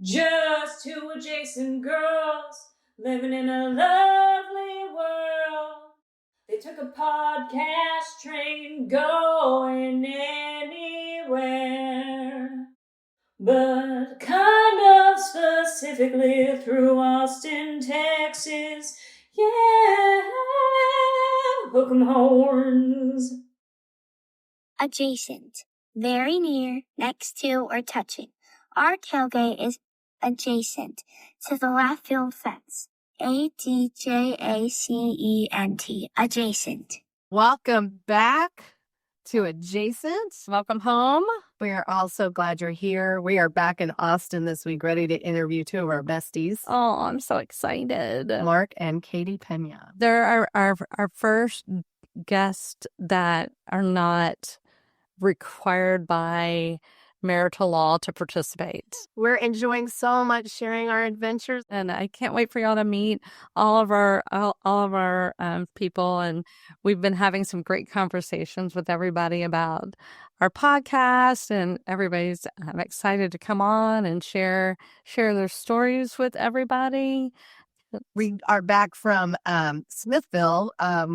Just two adjacent girls living in a lovely world. They took a podcast train going anywhere, but kind of specifically through Austin, Texas. Yeah, hook 'em horns. Adjacent, very near, next to, or touching. Our tailgate is adjacent to the left field fence. ADJACENT, adjacent. Welcome back to Adjacent. Welcome home. We are all so glad you're here. We are back in Austin this week, ready to interview two of our besties, Oh, I'm so excited. Marc and Katie Pena. They're our first guests that are not required by marital law to participate. We're enjoying so much sharing our adventures. And I can't wait for y'all to meet all of our people. And we've been having some great conversations with everybody about our podcast, and everybody's excited to come on and share their stories with everybody. We are back from Smithville.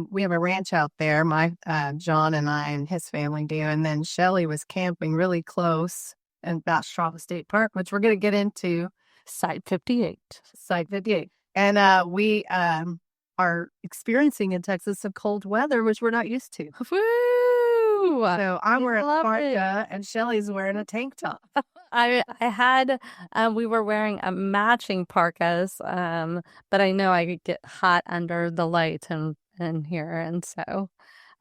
We have a ranch out there. My John and I and his family do. And then Shelly was camping really close in Bastrop State Park, which we're going to get into. Site 58. Site 58. And we are experiencing in Texas some cold weather, which we're not used to. Woo! So I'm wearing a Love it. parka and Shelly's wearing a tank top. I had we were wearing matching parkas, but I know I could get hot under the light in here, and so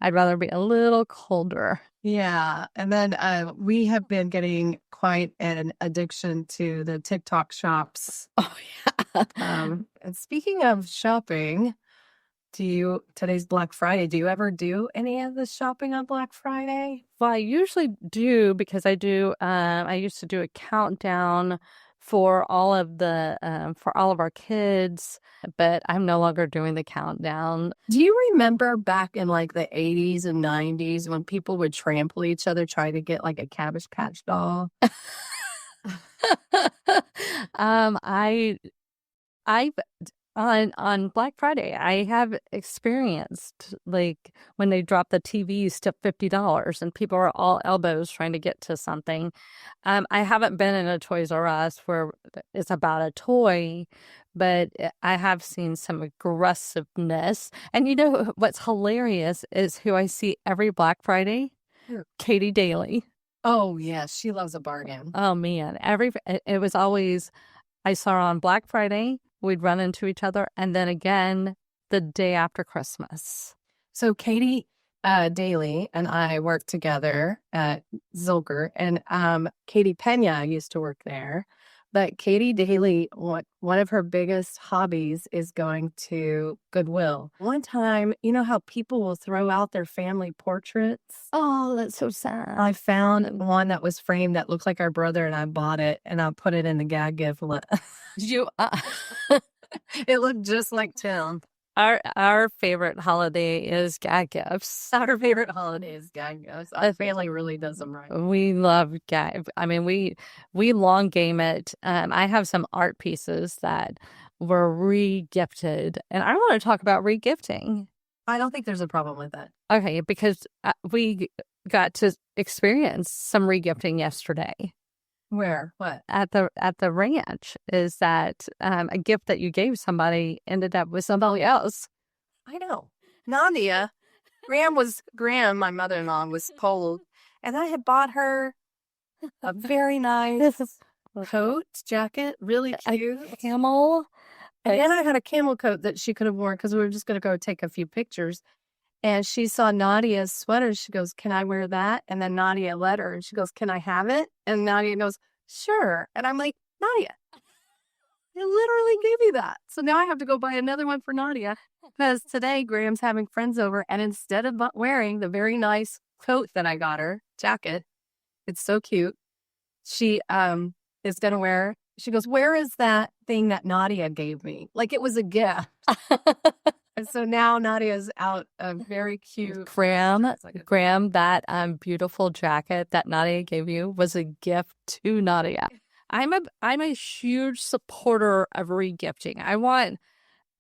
I'd rather be a little colder. Yeah. And then we have been getting quite an addiction to the TikTok shops. Oh yeah. And speaking of shopping, today's Black Friday, do you ever do any of the shopping on Black Friday? Well, I usually do, because I used to do a countdown for all of our kids, but I'm no longer doing the countdown. Do you remember back in like the 80s and 90s when people would trample each other trying to get like a Cabbage Patch doll? I've on Black Friday, I have experienced like when they drop the TVs to $50 and people are all elbows trying to get to something. I haven't been in a Toys R Us where it's about a toy, but I have seen some aggressiveness. And you know what's hilarious is who I see every Black Friday? Who? Katie Daly. Oh, yes. She loves a bargain. Oh, man. It was always, I saw her on Black Friday. We'd run into each other, and then again the day after Christmas. So Katie Daly and I worked together at Zilker, and Katie Pena used to work there. But Katie Daly, one of her biggest hobbies is going to Goodwill. One time, you know how people will throw out their family portraits? Oh, that's so sad. I found one that was framed that looked like our brother, and I bought it, and I put it in the gag gift list. It looked just like Tim. Our favorite holiday is gag gifts. Our favorite holiday is gag gifts. Our family really does them right. We love gag. I mean, we long game it. I have some art pieces that were re-gifted, and I want to talk about re-gifting. I don't think there's a problem with that. Okay, because we got to experience some re-gifting yesterday. Where? What? At the ranch, is that a gift that you gave somebody ended up with somebody else. I know. Nadia, Graham, my mother-in-law, was Polish, and I had bought her a very nice coat, jacket, really cute. A camel. And then I had a camel coat that she could have worn because we were just going to go take a few pictures. And she saw Nadia's sweater. She goes, "Can I wear that?" And then Nadia let her. And she goes, "Can I have it?" And Nadia goes, "Sure." And I'm like, "Nadia, I literally gave you that." So now I have to go buy another one for Nadia because today Graham's having friends over. And instead of wearing the very nice coat that I got her, jacket, it's so cute, she is going to wear, she goes, "Where is that thing that Nadia gave me?" Like it was a gift. And so now Nadia's out a very cute Graham, that beautiful jacket that Nadia gave you was a gift to Nadia. I'm a huge supporter of regifting.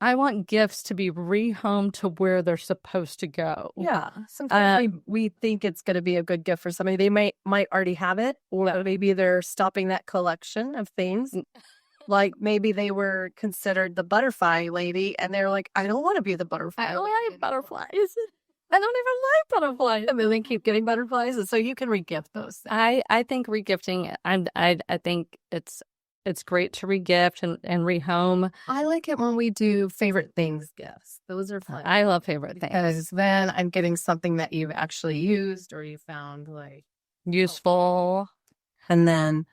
I want gifts to be rehomed to where they're supposed to go. Yeah. Sometimes we think it's going to be a good gift for somebody. They might already have it, or maybe they're stopping that collection of things. Like maybe they were considered the butterfly lady, and they're like, I don't want to be the butterfly. I don't like butterflies. I don't even like butterflies. And then they keep getting butterflies, and so you can regift those things. I think regifting. I think it's great to regift and rehome. I like it when we do favorite things gifts. Those are fun. I love favorite things because then I'm getting something that you've actually used or you found like useful. And then,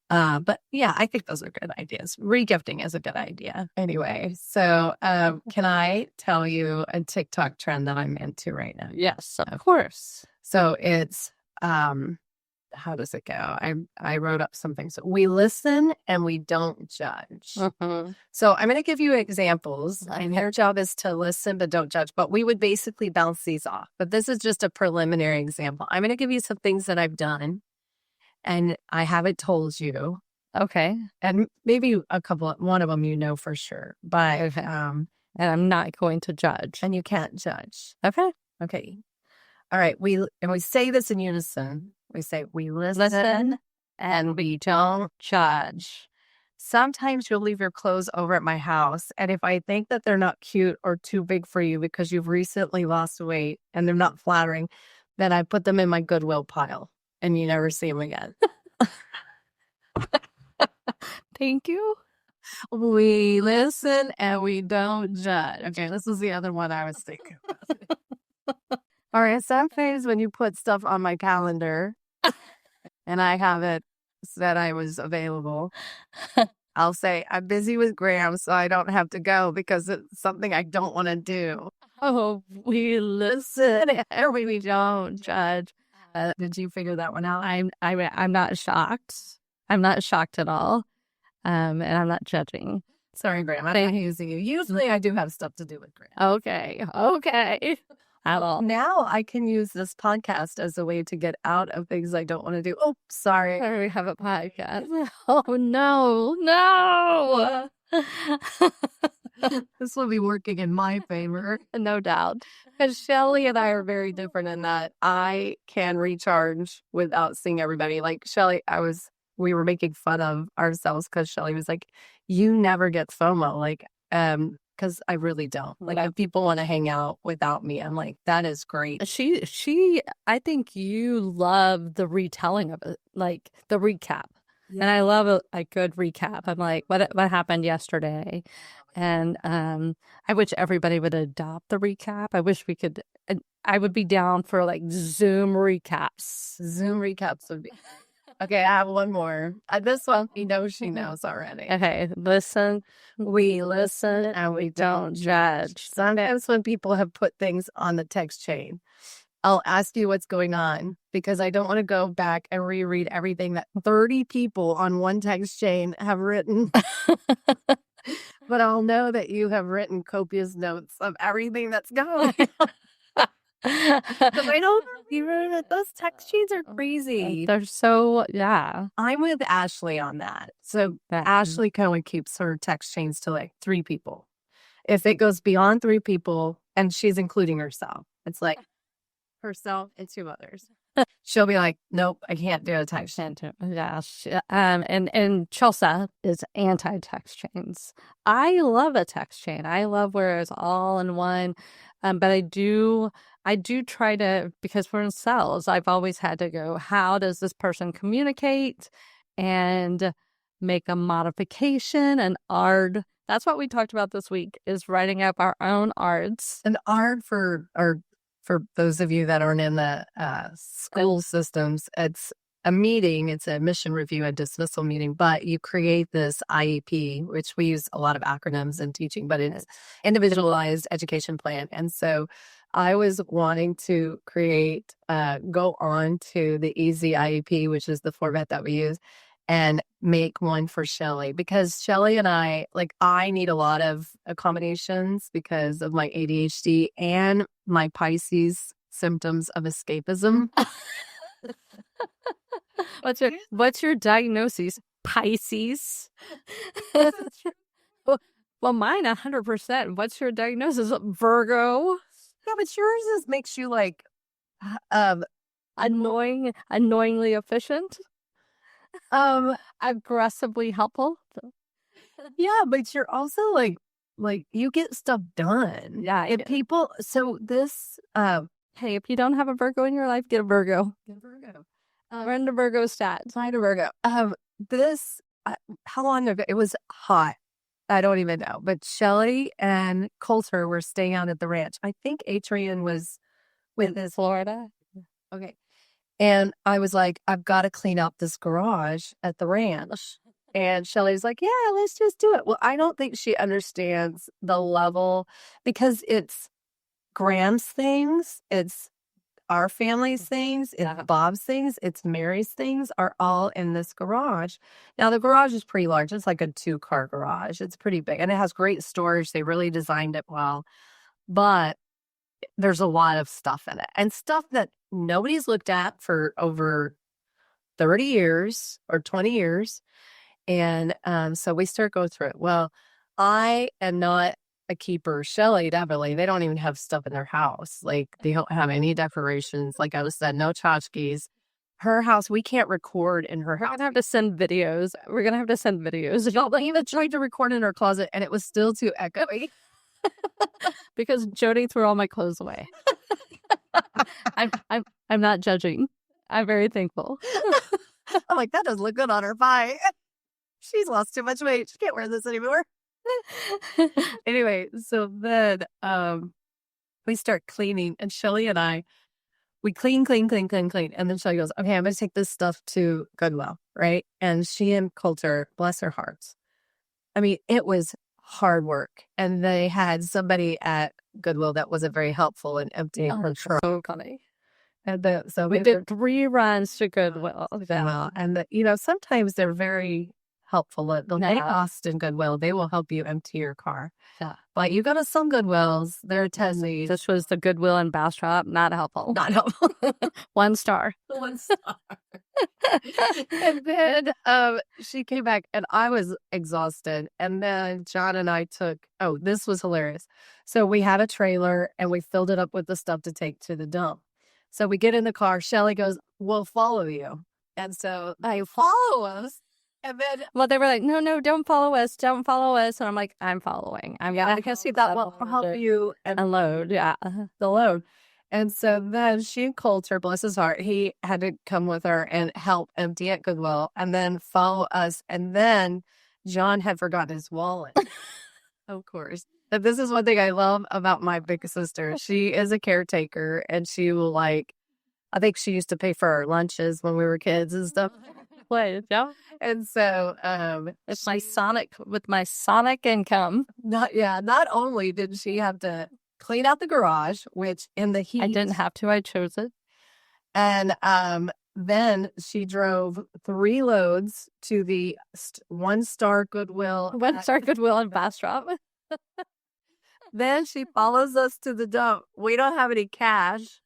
but yeah, I think those are good ideas. Regifting is a good idea. Anyway, so can I tell you a TikTok trend that I'm into right now? Yes, of course. So it's how does it go? I wrote up something. So we listen and we don't judge. Mm-hmm. So I'm going to give you examples. And their job is to listen but don't judge. But we would basically bounce these off. But this is just a preliminary example. I'm going to give you some things that I've done, and I haven't told you. Okay. And maybe one of them you know for sure. But okay. And I'm not going to judge. And you can't judge. Okay. Okay. All right. We say this in unison. We say, we listen and we don't judge. Sometimes you'll leave your clothes over at my house, and if I think that they're not cute or too big for you because you've recently lost weight and they're not flattering, then I put them in my Goodwill pile, and you never see them again. Thank you. We listen and we don't judge. Okay, this is the other one I was thinking about. All right, sometimes when you put stuff on my calendar and I have it said I was available, I'll say, I'm busy with Graham, so I don't have to go because it's something I don't want to do. Oh, we listen and we don't judge. Did you figure that one out? I'm not shocked. I'm not shocked at all. And I'm not judging. Sorry, Graham. I'm not using you. Usually I do have stuff to do with Graham. Okay. At all. Now I can use this podcast as a way to get out of things I don't want to do. Oh, sorry. We have a podcast. Oh, no. This will be working in my favor. No doubt. Because Shelly and I are very different in that I can recharge without seeing everybody. Like Shelly, we were making fun of ourselves because Shelly was like, you never get FOMO. Like, because I really don't. Like, if people want to hang out without me, I'm like, that is great. I think you love the retelling of it, like the recap. Yeah. And I love a good recap. I'm like, what happened yesterday? And I wish everybody would adopt the recap. I wish we could. I would be down for like Zoom recaps. Zoom recaps would be. Okay, I have one more. This one, she knows already. Okay, listen. We listen and we don't judge. Sometimes when people have put things on the text chain, I'll ask you what's going on because I don't want to go back and reread everything that 30 people on one text chain have written. But I'll know that you have written copious notes of everything that's going on. Because I don't know, those text chains are crazy. They're so, yeah. I'm with Ashley on that. So Ashley kind of keeps her text chains to like 3 people. If it goes beyond 3 people, and she's including herself, it's like herself and 2 others. She'll be like, nope, I can't do a text chain. Yeah. And Chelsea is anti-text chains. I love a text chain. I love where it's all in one. But I do try to, because we're in sales, I've always had to go, how does this person communicate and make a modification, an ARD. That's what we talked about this week, is writing up our own ARDs. An ARD for those of you that aren't in the school systems, it's a meeting. It's a mission review, a dismissal meeting, but you create this IEP, which we use a lot of acronyms in teaching, but it's individualized education plan. And so I was wanting to go on to the Easy IEP, which is the format that we use, and make one for Shelly, because Shelly and I need a lot of accommodations because of my ADHD and my Pisces symptoms of escapism. What's your diagnosis? Pisces. Well, mine 100%. What's your diagnosis? Virgo. Yeah, but yours makes you like Annoyingly efficient. Aggressively helpful. Yeah, but you're also like you get stuff done. Yeah. And people, so this, Hey, if you don't have a Virgo in your life, get a Virgo. Get a Virgo. Run the Virgo stats. Find a Virgo. This, how long ago? It was hot. I don't even know. But Shelly and Coulter were staying out at the ranch. I think Adrian was with his Florida. Okay. And I was like, I've got to clean up this garage at the ranch. And Shelly's like, yeah, let's just do it. Well, I don't think she understands the level because it's Graham's things, it's our family's things, it's Bob's things, it's Mary's things are all in this garage. Now, the garage is pretty large. It's like a 2-car garage. It's pretty big and it has great storage. They really designed it well. But there's a lot of stuff in it and stuff that nobody's looked at for over 30 years or 20 years. And so we start going through it. Well, I am not a keeper. Shelly, definitely. They don't even have stuff in their house. Like, they don't have any decorations. Like I said, no tchotchkes. Her house, we can't record in her house. We're going to have to send videos. Y'all even tried to record in her closet, and it was still too echoey. Because Jody threw all my clothes away. I'm not judging. I'm very thankful. I'm like, that doesn't look good on her. Bye. She's lost too much weight. She can't wear this anymore. Anyway, so then we start cleaning, and Shelly and I, we clean. And then Shelly goes, okay, I'm going to take this stuff to Goodwill, right? And she and Coulter, bless their hearts. I mean, it was hard work. And they had somebody at Goodwill that wasn't very helpful in emptying her truck. So funny. And so We did 3 runs to Goodwill. And sometimes they're very helpful. They'll get lost in Goodwill. They will help you empty your car. Yeah. But you go to some Goodwills, they're testing. This was the Goodwill and Bastrop. Not helpful. 1 star. 1 star. And then she came back and I was exhausted. And then John and I this was hilarious. So we had a trailer and we filled it up with the stuff to take to the dump. So we get in the car. Shelly goes, we'll follow you. And so they follow us. And then, well, they were like, no, don't follow us. And I'm like, I'm following. I can see that will help you unload. Yeah. The load. And so then she and Coulter, bless his heart, he had to come with her and help empty at Goodwill and then follow us. And then John had forgotten his wallet. Of course. And this is one thing I love about my big sister. She is a caretaker and she will I think she used to pay for our lunches when we were kids and stuff. Yeah. And so with my sonic income. Not only did she have to clean out the garage, which in the heat I didn't have to, I chose it. And then she drove 3 loads to the 1-star Goodwill. 1-star Goodwill in Bastrop. Then she follows us to the dump. We don't have any cash.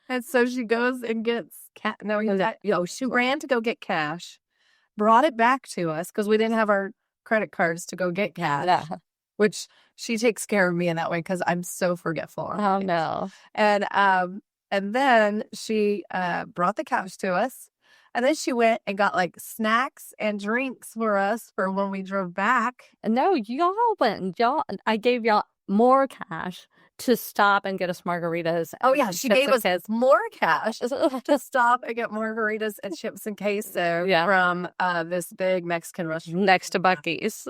And so she goes and gets cash. She ran to go get cash, brought it back to us because we didn't have our credit cards to go get cash. Yeah. Which she takes care of me in that way because I'm so forgetful. Oh, no. And then she brought the cash to us. And then she went and got snacks and drinks for us for when we drove back. No, y'all went. I gave y'all more cash to stop and get us margaritas. Oh, yeah. She gave us more cash to stop and get margaritas and chips and queso from this big Mexican restaurant next to Buc-ee's.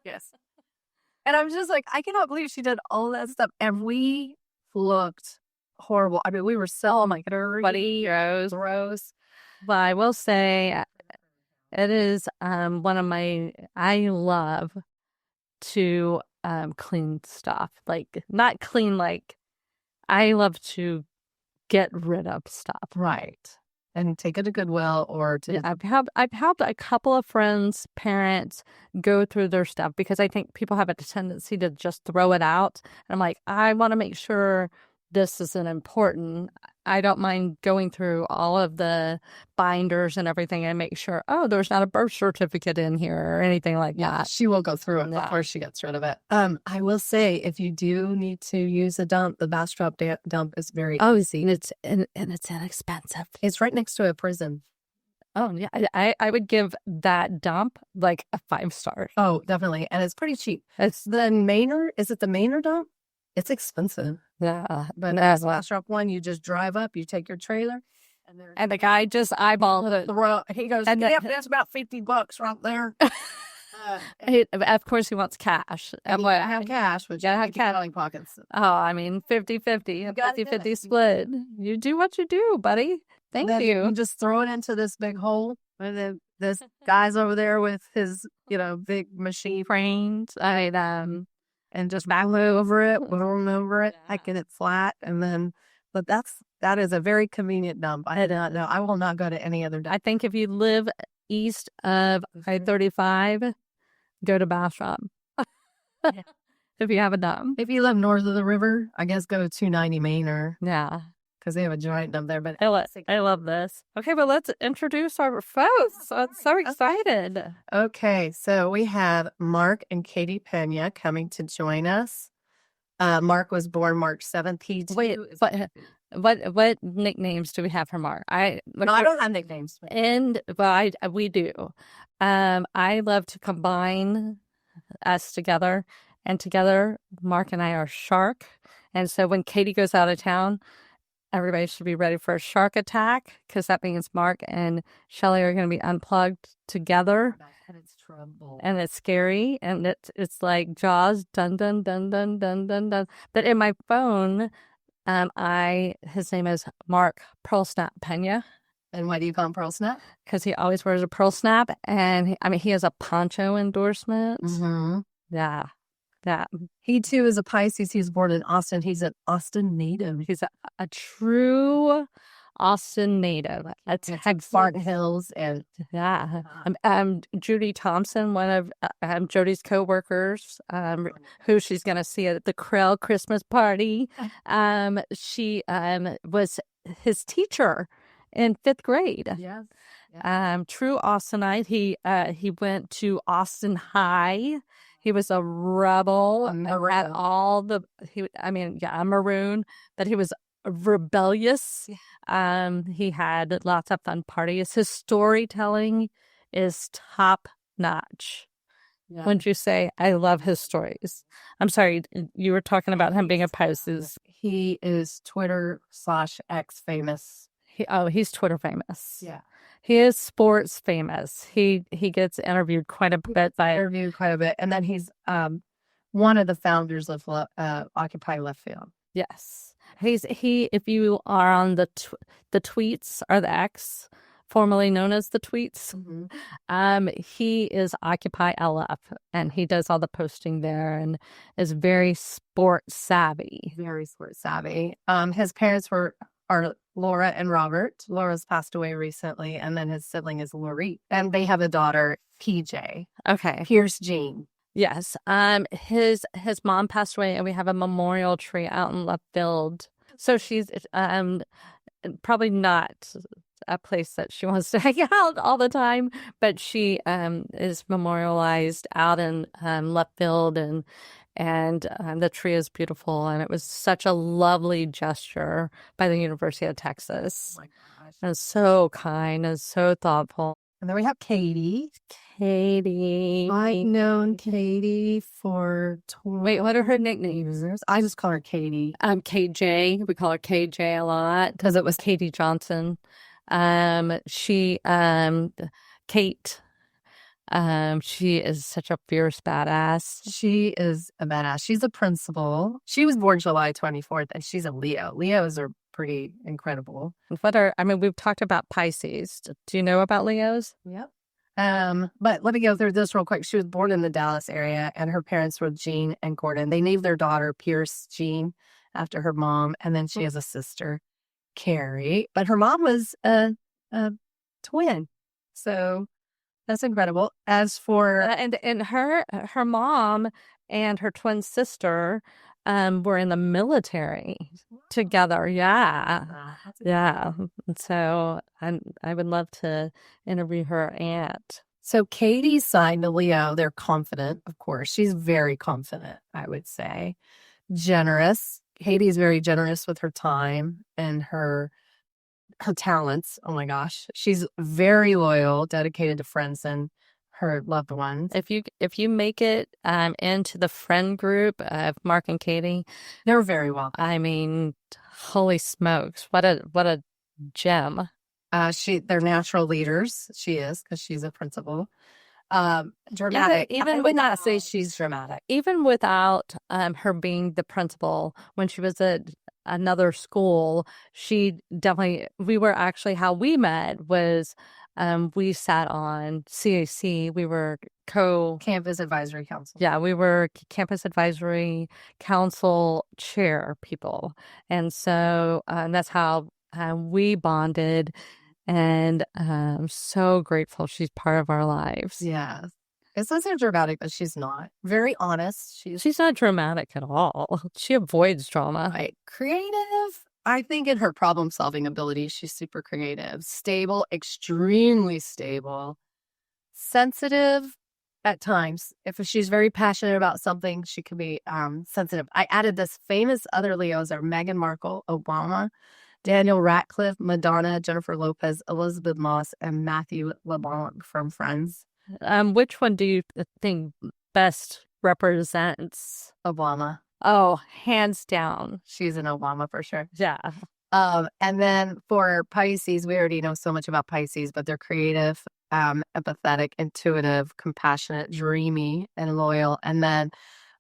Yes. And I'm just like, I cannot believe she did all that stuff. And we looked horrible. I mean, we were so sweaty, gross. But I will say it is one of I love to clean stuff. Not clean, I love to get rid of stuff. Right. And take it to Goodwill or to... I've helped a couple of friends' parents go through their stuff because I think people have a tendency to just throw it out. And I'm like, I want to make sure this isn't important, I don't mind going through all of the binders and everything and make sure, oh, there's not a birth certificate in here or anything like that. She will go through it Yeah. before she gets rid of it. I will say, if you do need to use a dump, the Bastrop dump is very easy. And it's inexpensive. It's right next to a prison. Oh, yeah. I would give that dump like a 5-star. Oh, definitely. And it's pretty cheap. It's The Manor, is it the Manor dump? It's expensive. yeah. But as the Bastrop one, you just drive up, you take your trailer, And the guy just eyeballed it. he goes, and yeah, that's about $50 right there. Of course, he wants cash. And what? I have cash, but you Yeah, have cash. cash pockets. Oh, I mean, 50-50, a gotta do 50-50 it. split. You do what you do, buddy. Thank Then you. You just throw it into this big hole, and then this guy's over there with his, big machine Frames. and just back over it, warm over it, Yeah. get it flat, and then. But that is a very convenient dump. I did not know. I will not go to any other dump. I think if you live east of I-35, go to Bastrop. If you have a dump. If you live north of the river, I guess go to 290 Manor Yeah. because they have a giant dump there. But I love this. Okay, but let's introduce our folks. I'm so excited. okay, so we have Marc and Katie Pena coming to join us. Marc was born March 7th. He too Wait, is- what nicknames do we have for Marc? No, I don't have nicknames. We do. I love to combine us together, and together, Marc and I are shark. And so when Katie goes out of town, everybody should be ready for a shark attack because that means Marc and Shelly are going to be unplugged together. And it's trouble. And it's scary, and it's like Jaws, dun dun dun dun dun dun dun. But in my phone, his name is Marc Pearl Snap Pena And why do you call him Pearl Snap? because he always wears a pearl snap, and he has a poncho endorsement. Mm-hmm. Yeah. He too is a Pisces. He was born in Austin. He's an Austin native. He's a true Austin native. A Texas. Barton Hills and Yeah. Judy Thompson, one of Jody's co-workers, who she's going to see at the Krell Christmas party. She was his teacher in 5th grade. yes. True Austinite. He went to Austin High. He was a rebel. A maroon. Had all the a maroon, but he was rebellious. He had lots of fun parties. His storytelling is top notch. Yeah. Wouldn't you say? I love his stories. I'm sorry, you were talking about him being a Pisces. He is Twitter/X famous. He's Twitter famous. Yeah. He is sports famous. He gets interviewed quite a bit by Interviewed quite a bit. And then he's one of the founders of Occupy Left Field. Yes. If you are on the tweets or the X, formerly known as the tweets, he is Occupy LF, and he does all the posting there and is very sport savvy. Very sport savvy. His parents are Laura and Robert. Laura's passed away recently, and then his sibling is Lori. And they have a daughter, PJ. Okay. Pierce Jean. Yes. His mom passed away, and we have a memorial tree out in left field. So she's probably not a place that she wants to hang out all the time, but she is memorialized out in left field, and the tree is beautiful, and it was such a lovely gesture by the University of Texas. Oh my gosh. And so kind and so thoughtful. And then we have Katie. Katie. I've known Katie for Wait, what are her nicknames? years. I just call her Katie. KJ. We call her KJ a lot because it was Katie Johnson. Kate. She is such a fierce badass. She is a badass. She's a principal. She was born July 24th, and she's a Leo. Leos are pretty incredible. We've talked about Pisces. Do you know about Leos? Yep. But let me go through this real quick. She was born in the Dallas area, and her parents were Jean and Gordon. They named their daughter Pierce Jean after her mom, and then she has a sister, Carrie. But her mom was a twin, so that's incredible. As for And her mom and her twin sister were in the military together. Yeah. Yeah. And so I would love to interview her aunt. So Katie's sign to Leo, they're confident, of course. She's very confident, I would say. Generous. Katie's very generous with her time and her talents. Oh my gosh. She's very loyal, dedicated to friends and her loved ones. If you make it into the friend group of Marc and Katie, They're very welcome. I mean, holy smokes, what a gem. They're natural leaders. She is, because she's a principal. Dramatic. Even I would not say she's dramatic. Even without her being the principal, when she was at another school, she definitely, how we met was we sat on CAC. We were Campus Advisory Council. Yeah, we were Campus Advisory Council chair people. And so that's how we bonded. And I'm so grateful she's part of our lives. Yeah. It's not so dramatic, but she's not. Very honest. She's not dramatic at all. She avoids drama. Right. Creative. I think in her problem-solving ability, she's super creative. Stable, extremely stable. Sensitive at times. If she's very passionate about something, she can be sensitive. I added this famous other Leos are Meghan Markle, Obama, Daniel Radcliffe, Madonna, Jennifer Lopez, Elizabeth Moss, and Matthew LeBlanc from Friends. Which one do you think best represents Obama? Oh, hands down. She's an Obama for sure. Yeah. And then for Pisces, we already know so much about Pisces, but they're creative, empathetic, intuitive, compassionate, dreamy, and loyal. And then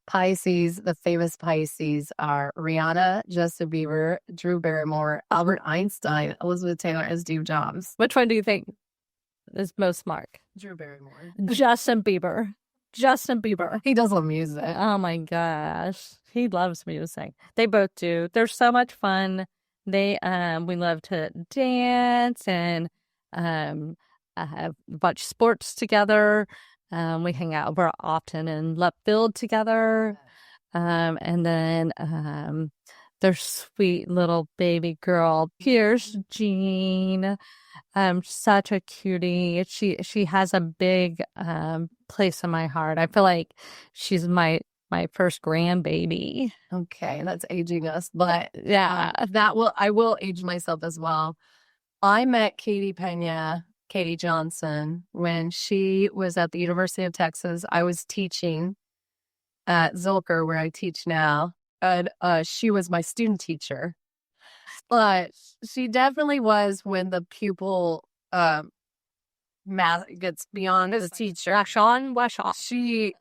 Pisces, the famous Pisces are Rihanna, Justin Bieber, Drew Barrymore, Albert Einstein, Elizabeth Taylor, and Steve Jobs. Which one do you think is most Marc? Drew Barrymore. Justin Bieber. Justin Bieber. He does love music. Oh my gosh. He loves music. They both do. They're so much fun. We love to dance and watch sports together. We hang out. We're often in left field together. And then their sweet little baby girl, Pierce Jean. Such a cutie. She has a big place in my heart. I feel like she's my first grandbaby. Okay, that's aging us, but yeah, I will age myself as well. I met Katie Johnson, when she was at the University of Texas. I was teaching at Zilker, where I teach now, and she was my student teacher. But she definitely was when the pupil math gets beyond the teacher. She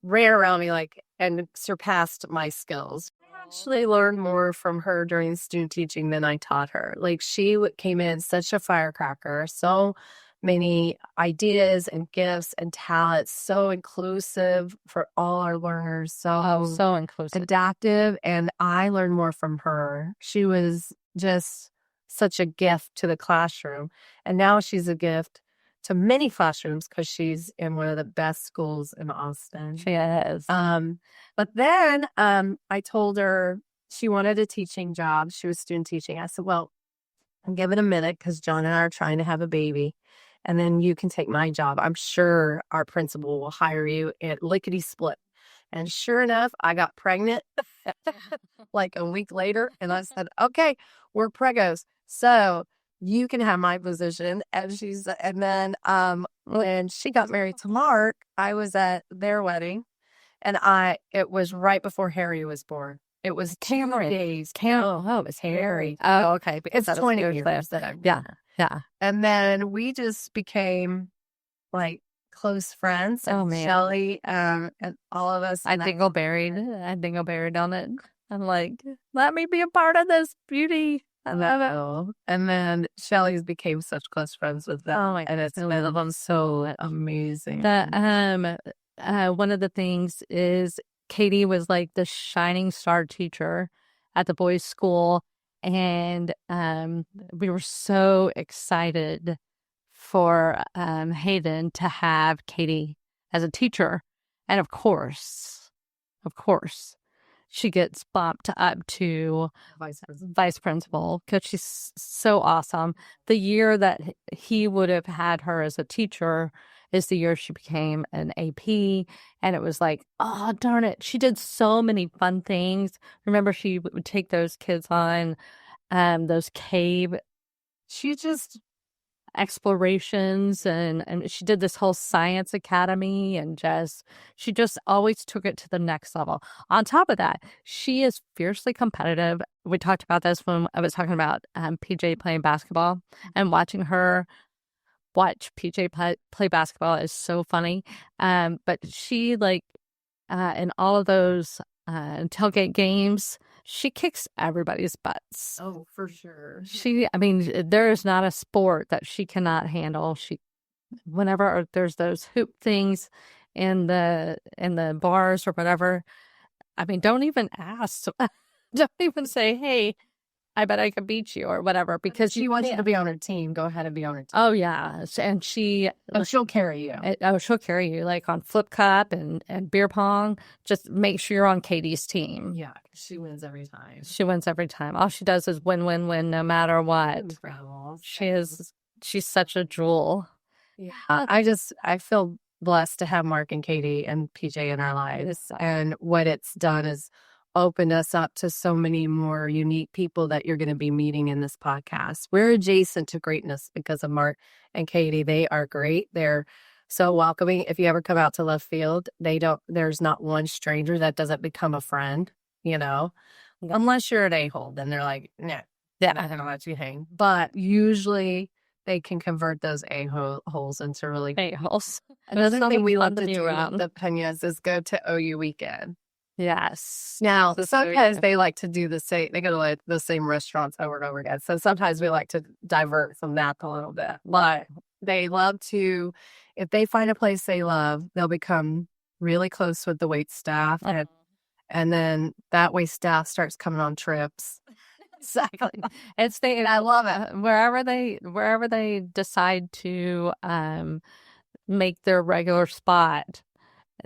ran around me and surpassed my skills. I actually learned more from her during student teaching than I taught her. She came in such a firecracker, so many ideas and gifts and talents, so inclusive for all our learners, so inclusive, adaptive, and I learned more from her. She was just such a gift to the classroom, and now she's a gift to many classrooms because she's in one of the best schools in Austin. She is. But then I told her she wanted a teaching job. She was student teaching. I said, well, give it a minute, because John and I are trying to have a baby, and then you can take my job. I'm sure our principal will hire you at lickety split. And sure enough, I got pregnant a week later, and I said, okay, we're pregos, so you can have my position. And then when she got married to Marc, I was at their wedding, and it was right before Harry was born. It was 2 days. It was Harry. Oh, okay. It's 20 years that I've been. Yeah. And then we just became close friends. Oh, and man. Shelly and all of us. I dingle buried on it. I'm like, let me be a part of this beauty. I love it. And then Shelly's became such close friends with them. Oh my and it's been so amazing. One of the things is Katie was the shining star teacher at the boys' school, and we were so excited for Hayden to have Katie as a teacher. And of course, she gets bumped up to vice principal because she's so awesome. The year that he would have had her as a teacher is the year she became an AP. And it was like, oh, darn it. She did so many fun things. Remember, she would take those kids on those cave explorations, and she did this whole science academy, and she just always took it to the next level. On top of that, she is fiercely competitive. We talked about this when I was talking about PJ playing basketball, and watching her watch PJ play basketball is so funny. But she in all of those tailgate games, she kicks everybody's butts. Oh, for sure. There is not a sport that she cannot handle. Whenever there's those hoop things in the bars or whatever, don't even ask. Don't even say, hey, I bet I could beat you or whatever, because she wants you to be on her team. Go ahead and be on her team. Oh, yeah. And she'll carry you. She'll carry you like on flip cup and beer pong. Just make sure you're on Katie's team. Yeah, she wins every time. She wins every time. All she does is win, win, win, no matter what. Incredible. She's such a jewel. Yeah. I feel blessed to have Marc and Katie and PJ in our lives. And what it's done is opened us up to so many more unique people that you're going to be meeting in this podcast. We're adjacent to greatness because of Marc and Katie. They are great. They're so welcoming. If you ever come out to left field, there's not one stranger that doesn't become a friend, unless you're an a-hole. Then they're like, no, then I don't let you hang. But usually they can convert those a-holes into really a-holes. Another thing we love to do with the Penas is go to OU weekend. Yes. Now, sometimes they like to do they go to the same restaurants over and over again. So sometimes we like to divert from that a little bit. But they love to, if they find a place they love, they'll become really close with the wait staff. And then that wait staff starts coming on trips. Exactly. I love it. Wherever they decide to make their regular spot,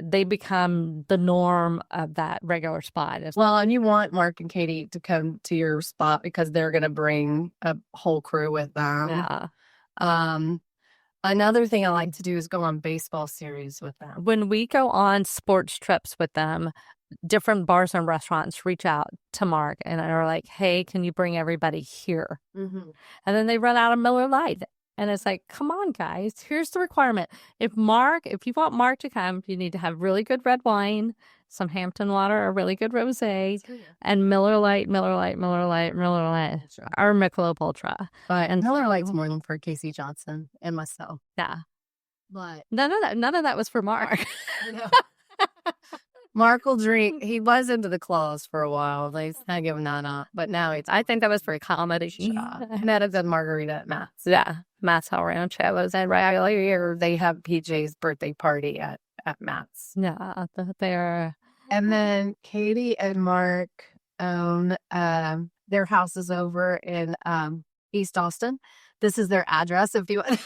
they become the norm of that regular spot. Well, and you want Marc and Katie to come to your spot because they're going to bring a whole crew with them. Yeah. Another thing I like to do is go on baseball series with them. When we go on sports trips with them, different bars and restaurants reach out to Marc and are like, hey, can you bring everybody here? Mm-hmm. And then they run out of Miller Lite. And it's like, come on, guys, here's the requirement. If you want Marc to come, you need to have really good red wine, some Hampton water, a really good rosé, and Miller Lite, or Michelob Ultra. And Miller Lite's more than for Casey Johnson and myself. Yeah. But none of that was for Marc. Marc will drink. He was into the claws for a while. They kind of given that up, but now I think that was for comedy. That is a margarita at Matt's. Yeah, Matt's El Rancho. And right here they have PJ's birthday party at Matt's. Yeah, they're. And then Katie and Marc own their houses over in East Austin. This is their address if you want.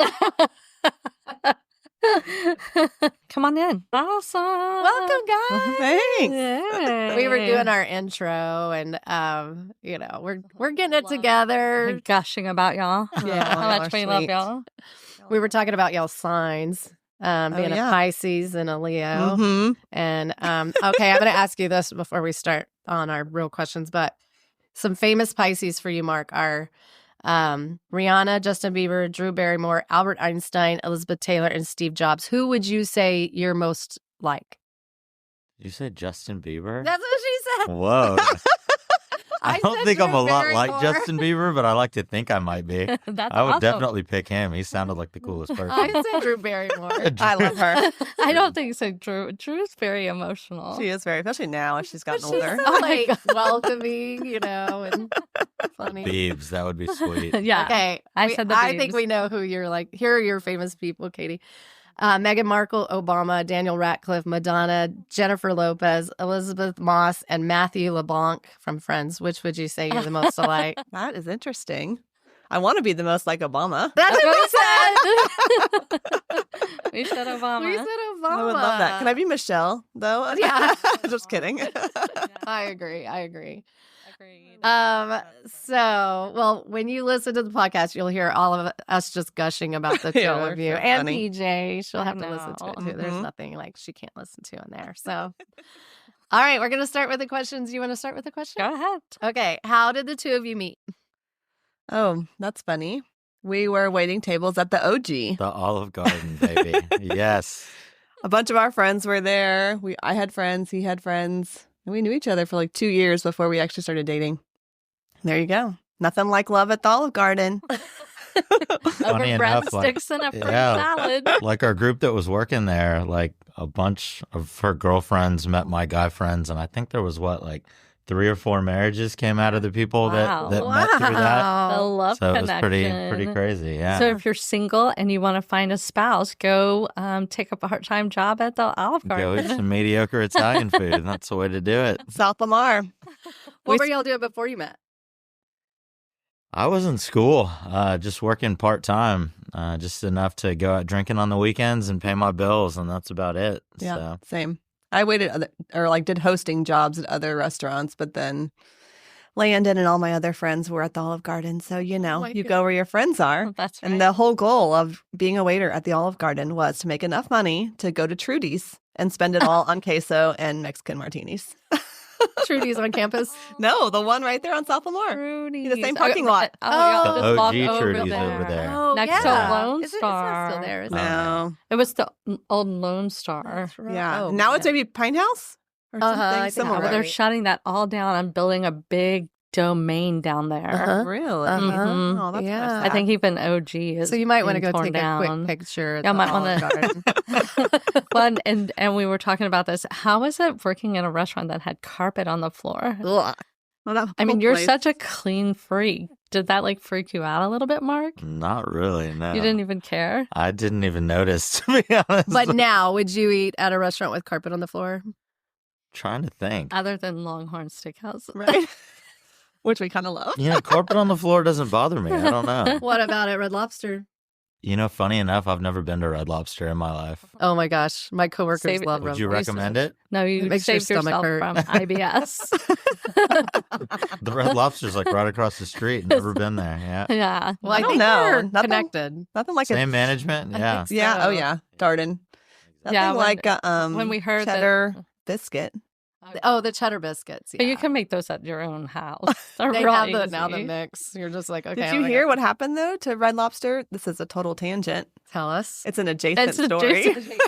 Come on in. Awesome. Welcome, guys. Thanks. Yay. We were doing our intro and we're getting it together. We're gushing about y'all. Yeah. How much we love y'all. We were talking about y'all's signs. Being a Pisces and a Leo. Mm-hmm. And okay, I'm gonna ask you this before we start on our real questions, but some famous Pisces for you, Marc, are Rihanna, Justin Bieber, Drew Barrymore, Albert Einstein, Elizabeth Taylor, and Steve Jobs. Who would you say you're most like? You said Justin Bieber? That's what she said. Whoa. I don't think I'm a lot Drew like Barrymore. Justin Bieber, but I like to think I might be. That's I would awesome. definitely pick him. He sounded like the coolest person. I said Drew Barrymore. I love her. I don't think so. Drew's very emotional. She is very, especially now as she's gotten older. So like welcoming, and funny. Biebs, that would be sweet. Yeah. Okay, I said the I think Biebs. we know who you're like. Here are your famous people, Katie. Meghan Markle, Obama, Daniel Radcliffe, Madonna, Jennifer Lopez, Elizabeth Moss, and Matthew LeBlanc from Friends. Which would you say you're the most alike? That is interesting. I want to be the most like Obama. That's what we said. We said Obama. We said Obama. I would love that. Can I be Michelle, though? Yeah. Just kidding. I agree. Agreed. Well, when you listen to the podcast, you'll hear all of us just gushing about the two Yeah, of you. they're And funny. PJ, she'll have to I listen to it know. too. There's Mhm. nothing like she can't listen to in there. So, all right, we're going to start with the questions. You want to start with the question? Go ahead. Okay. How did the two of you meet? Oh, that's funny. We were waiting tables at the OG. The Olive Garden, baby. Yes. A bunch of our friends were there. I had friends, he had friends, and we knew each other for like 2 years before we actually started dating. There you go. Nothing like love at the Olive Garden. Funny Over enough, like, breadsticks and a fruit yeah. salad. Like our group that was working there, like a bunch of her girlfriends met my guy friends, and I think there was like 3 or 4 marriages came out of the people Wow. that met through that. The love So it was connection. pretty crazy. Yeah. So if you're single and you want to find a spouse, go take a part-time job at the Olive Go eat Garden. some mediocre Italian food. That's the way to do it. South Lamar. What were y'all doing before you met? I was in school, just working part-time, just enough to go out drinking on the weekends and pay my bills, and that's about it. Yeah, So. same. I waited did hosting jobs at other restaurants, but then Landon and all my other friends were at the Olive Garden. So, you go where your friends are. That's right. And the whole goal of being a waiter at the Olive Garden was to make enough money to go to Trudy's and spend it all on queso and Mexican martinis. Trudy's on campus. No, the one right there on South Lamar. Trudy's. The same parking lot. Oh, yeah, The just walk OG Trudy's over there. Oh, Next to yeah. Lone It's not still Star. there, is it? No. It was the old Lone Star. That's right. Yeah. Oh, Now it's yeah. maybe Pine House or I something think similar. They're right. shutting that all down and building a big domain down there. Uh-huh. Really? Uh-huh. Mhm. Oh, that's Yeah. I think even OG is. So you might want to being go torn take a quick down. picture. At Yeah, the might Olive want Garden. Well, and we were talking about this. How is it working in a restaurant that had carpet on the floor? Ugh. Well, that I mean, whole you're place- such a clean freak. Did that freak you out a little bit, Mark? Not really, no. You didn't even care? I didn't even notice, to be honest. But now, would you eat at a restaurant with carpet on the floor? Trying to think. Other than Longhorn Steakhouse. right? Which we kind of love. Carpet on the floor doesn't bother me. I don't know. What about at Red Lobster? Funny enough, I've never been to Red Lobster in my life. Oh my gosh, my coworkers Save it. love Would Red you Lobster. recommend it? No, you It makes your saved yourself stomach hurt. from IBS. The Red Lobster's like right across the street. Never been there. Yeah. Yeah. Well, I don't think know. we're Nothing- connected. Nothing like Same a management. I Yeah. think so. yeah. Oh yeah, Darden. Nothing Yeah, when- like when we heard that- cheddar biscuit. Oh, the cheddar biscuits. But you yeah. can make those at your own house. They're They real have the easy. mix. You're just like, okay. Did I'm you gonna hear go- what happened though to Red Lobster? This is a total tangent. Tell us. It's an adjacent It's story. adjacent.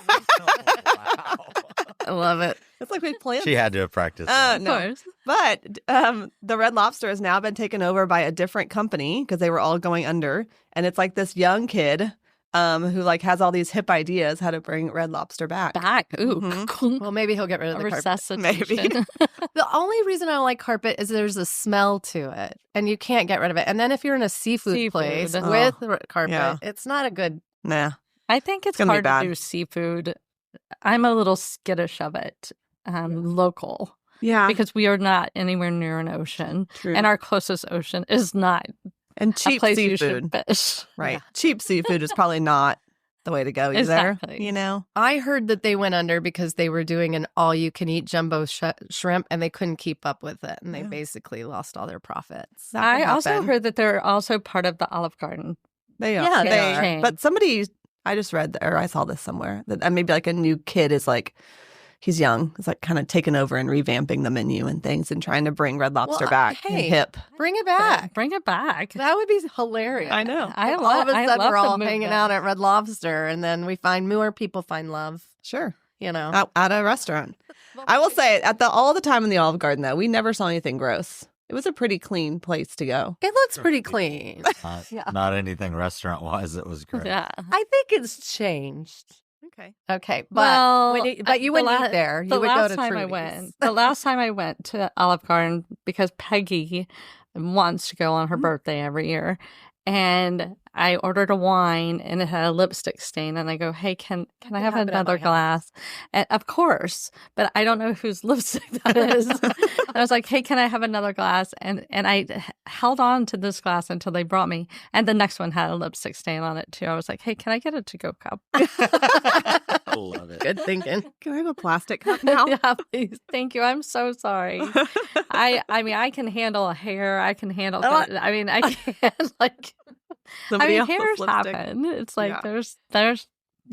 I love it. It's like we planned. She had to have practiced. Uh, that. no. Of course. But the Red Lobster has now been taken over by a different company because they were all going under, and it's like this young kid who has all these hip ideas how to bring Red Lobster back. Back. Ooh. Mhm. Well, maybe he'll get rid of the carpet. Resuscitation. The only reason I don't like carpet is there's a smell to it, and you can't get rid of it. And then if you're in a seafood place Seafood. with Oh, carpet, yeah. it's not a good. Nah. I think it's gonna be hard to bad. do seafood. I'm a little skittish of it, local, Yeah. because we are not anywhere near an ocean, True. and our closest ocean is not and a cheap place seafood. you should fish. Right. Cheap seafood is probably not the way to go either. Exactly. You know? I heard that they went under because they were doing an all-you-can-eat jumbo shrimp, and they couldn't keep up with it, and they Yeah. basically lost all their profits. That I could also happen. heard that they're also part of the Olive Garden. They are. Yeah, they are. But somebody, I just read, or I saw this somewhere, that maybe a new kid is he's young, is kind of taking over and revamping the menu and things and trying to bring Red Lobster Well, back. hey, and hip. Bring it back. Bring it back. That would be hilarious. I know. I If love. all of a I sudden love we're the all hanging movement. out at Red Lobster, and then we find more people find love. Sure. You know, At a restaurant. I will say, all the time in the Olive Garden, though, we never saw anything gross. It was a pretty clean place to go. it looks pretty clean. Not, Yeah. not anything restaurant wise that was great. Yeah. I think it's changed. Okay. Okay, but Well, you the wouldn't la- eat there. You The would go last to time I Trudy's. went, the last time I went to Olive Garden, because Peggy wants to go on her birthday every year, and I ordered a wine and it had a lipstick stain. And I go, hey, can I have have it at another my house. glass? And of course, but I don't know whose lipstick that is. And I was like, hey, can I have another glass? And I held on to this glass until they brought me. And the next one had a lipstick stain on it too. I was like, hey, can I get a to-go cup? I love it. Good thinking. Can I have a plastic cup now? Yeah, please. Thank you. I'm so sorry. I mean, I can handle a hair. I can handle. I mean, I can't like. Somebody I mean, else's hairs lipstick. happen. It's like Yeah. there's.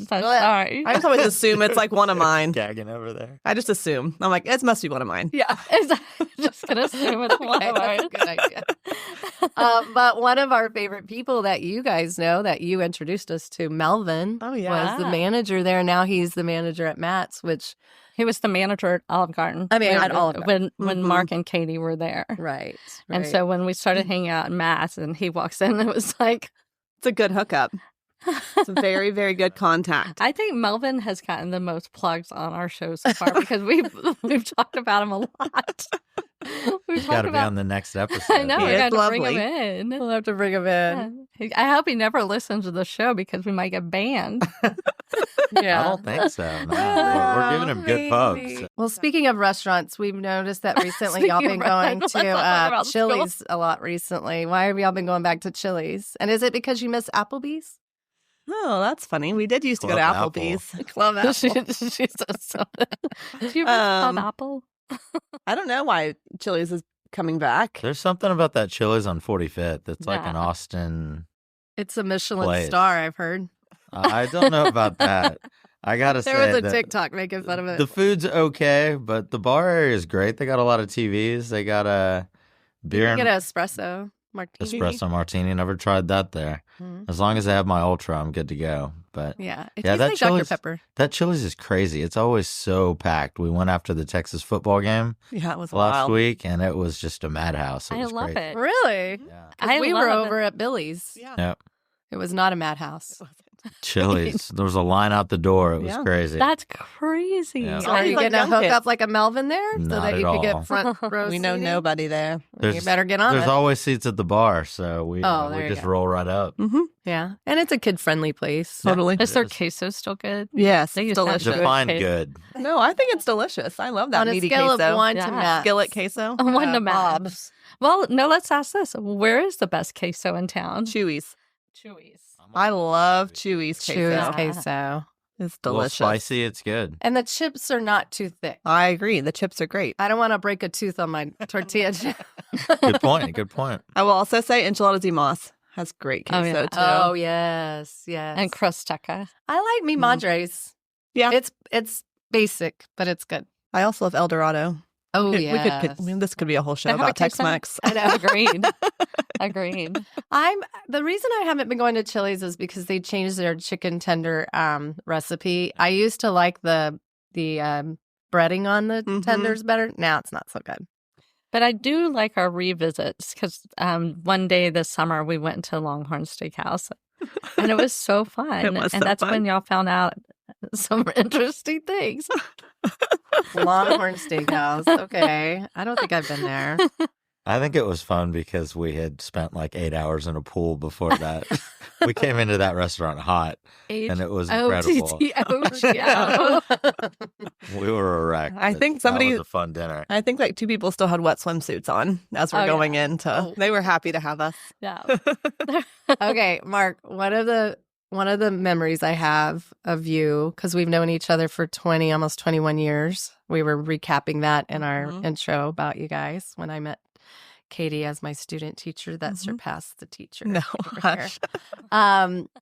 Well, Sorry. I just always assume it's like one of mine. Gagging over there. I just assume. I'm like, it must be one of mine. Yeah. I'm just gonna assume it's one of That's a ours. good idea. But one of our favorite people that you guys know that you introduced us to, Melvin, Oh, yeah. was the manager there. Now he's the manager at Matt's, which, He was the manager at Olive Garden. I mean, when- at Olive Garden. when Mhm. Mark and Katie were there. right. And so when we started hanging out in Matt's and he walks in, it was like, It's a good hookup. It's a very, very good contact. I think Melvin has gotten the most plugs on our show so far because we've talked about him a lot. We've He's got talked to be about. on the next episode. I know He we're is going to bring lovely. him in. we'll have to bring him in. Yeah. I hope he never listens to the show because we might get banned. I don't think so. No. We're giving him good pubs. Maybe. Well, speaking of restaurants, we've noticed that recently y'all Speaking been of going restaurants, to let's talk about school. Chili's a lot recently. Why have y'all been going back to Chili's? And is it because you miss Applebee's? Oh, that's funny. We did used to go to Club Apple. Applebee's. Club Apple. she says so. Do you miss Club Apple? I don't know why Chili's is coming back. There's something about that Chili's on 45th. It's like an Yeah. Austin. It's a Michelin Place. star, I've heard. I don't know about that. I gotta There say was a that TikTok making fun of it. the food's okay, but the bar area is great. They got a lot of TVs. They got a beer You and get an espresso martini. espresso martini. Never tried that there. Mhm. As long as I have my Ultra, I'm good to go. But Yeah. It Yeah, tastes that like Dr. Chili's- Pepper. that Chili's is crazy. It's always so packed. We went after the Texas football game Yeah, it was last wild. week, and it was just a madhouse. It I was love crazy. it. Really? Yeah. 'Cause we were love it. over at Billy's. Yeah. Yep. It was not a madhouse. Chili's. There was a line out the door. It was Yeah. crazy. That's crazy. Yeah. So All are these, you like, getting a young hookup kids. like a Melvin there so Not that at you could all. get front row We know seating? nobody there. Well, you better get on There's it. always seats at the bar, so we there you just go. roll right up. Mm-hmm. Yeah. And it's a kid-friendly place. Totally. Is their It is. queso still good? Yes, They it's used to have delicious. Define Okay. good. No, I think it's delicious. I love that On a meaty scale queso. of 1 to Yeah. Matt's. Skillet queso. One to Matt's. Bob's. Well, no, let's ask this. Where is the best queso in town? Chewy's. Chewy's. I love Chewy's queso. Chewy's Yeah. queso. It's A little delicious. spicy. It's good. And the chips are not too thick. I agree. The chips are great. I don't want to break a tooth on my tortilla chip. Good point. Good point. I will also say Enchiladas y Mas has great Oh, queso yeah. too. Oh, yes. Yes. And crosteca. I like mi madres. Yeah. It's basic, but it's good. I also love El Dorado. Oh, We yeah. could, I mean, this could be a whole show They have a about queso? Tex-Mex. I know. Agreed. Agreed. The reason I haven't been going to Chili's is because they changed their chicken tender recipe. I used to like the breading on the Mhm. tenders better. Now it's not so good. But I do like our revisits because one day this summer we went to Longhorn Steakhouse and it was so fun. It was and so that's fun. when y'all found out some interesting things. Longhorn Steakhouse. Okay. I don't think I've been there. I think it was fun because we had spent like 8 hours in a pool before that. We came into that restaurant hot, and it was incredible. OTTO. We were a wreck. I but think that somebody- was a fun dinner. I think like 2 people still had wet swimsuits on as we're Oh, yeah. going in. They were happy to have us. Yeah. Okay, Mark, one of the memories I have of you, because we've known each other for almost 21 years. We were recapping that in our Mhm. intro about you guys when I met Katie as my student teacher that Mhm. surpassed the teacher. No, over here. hush.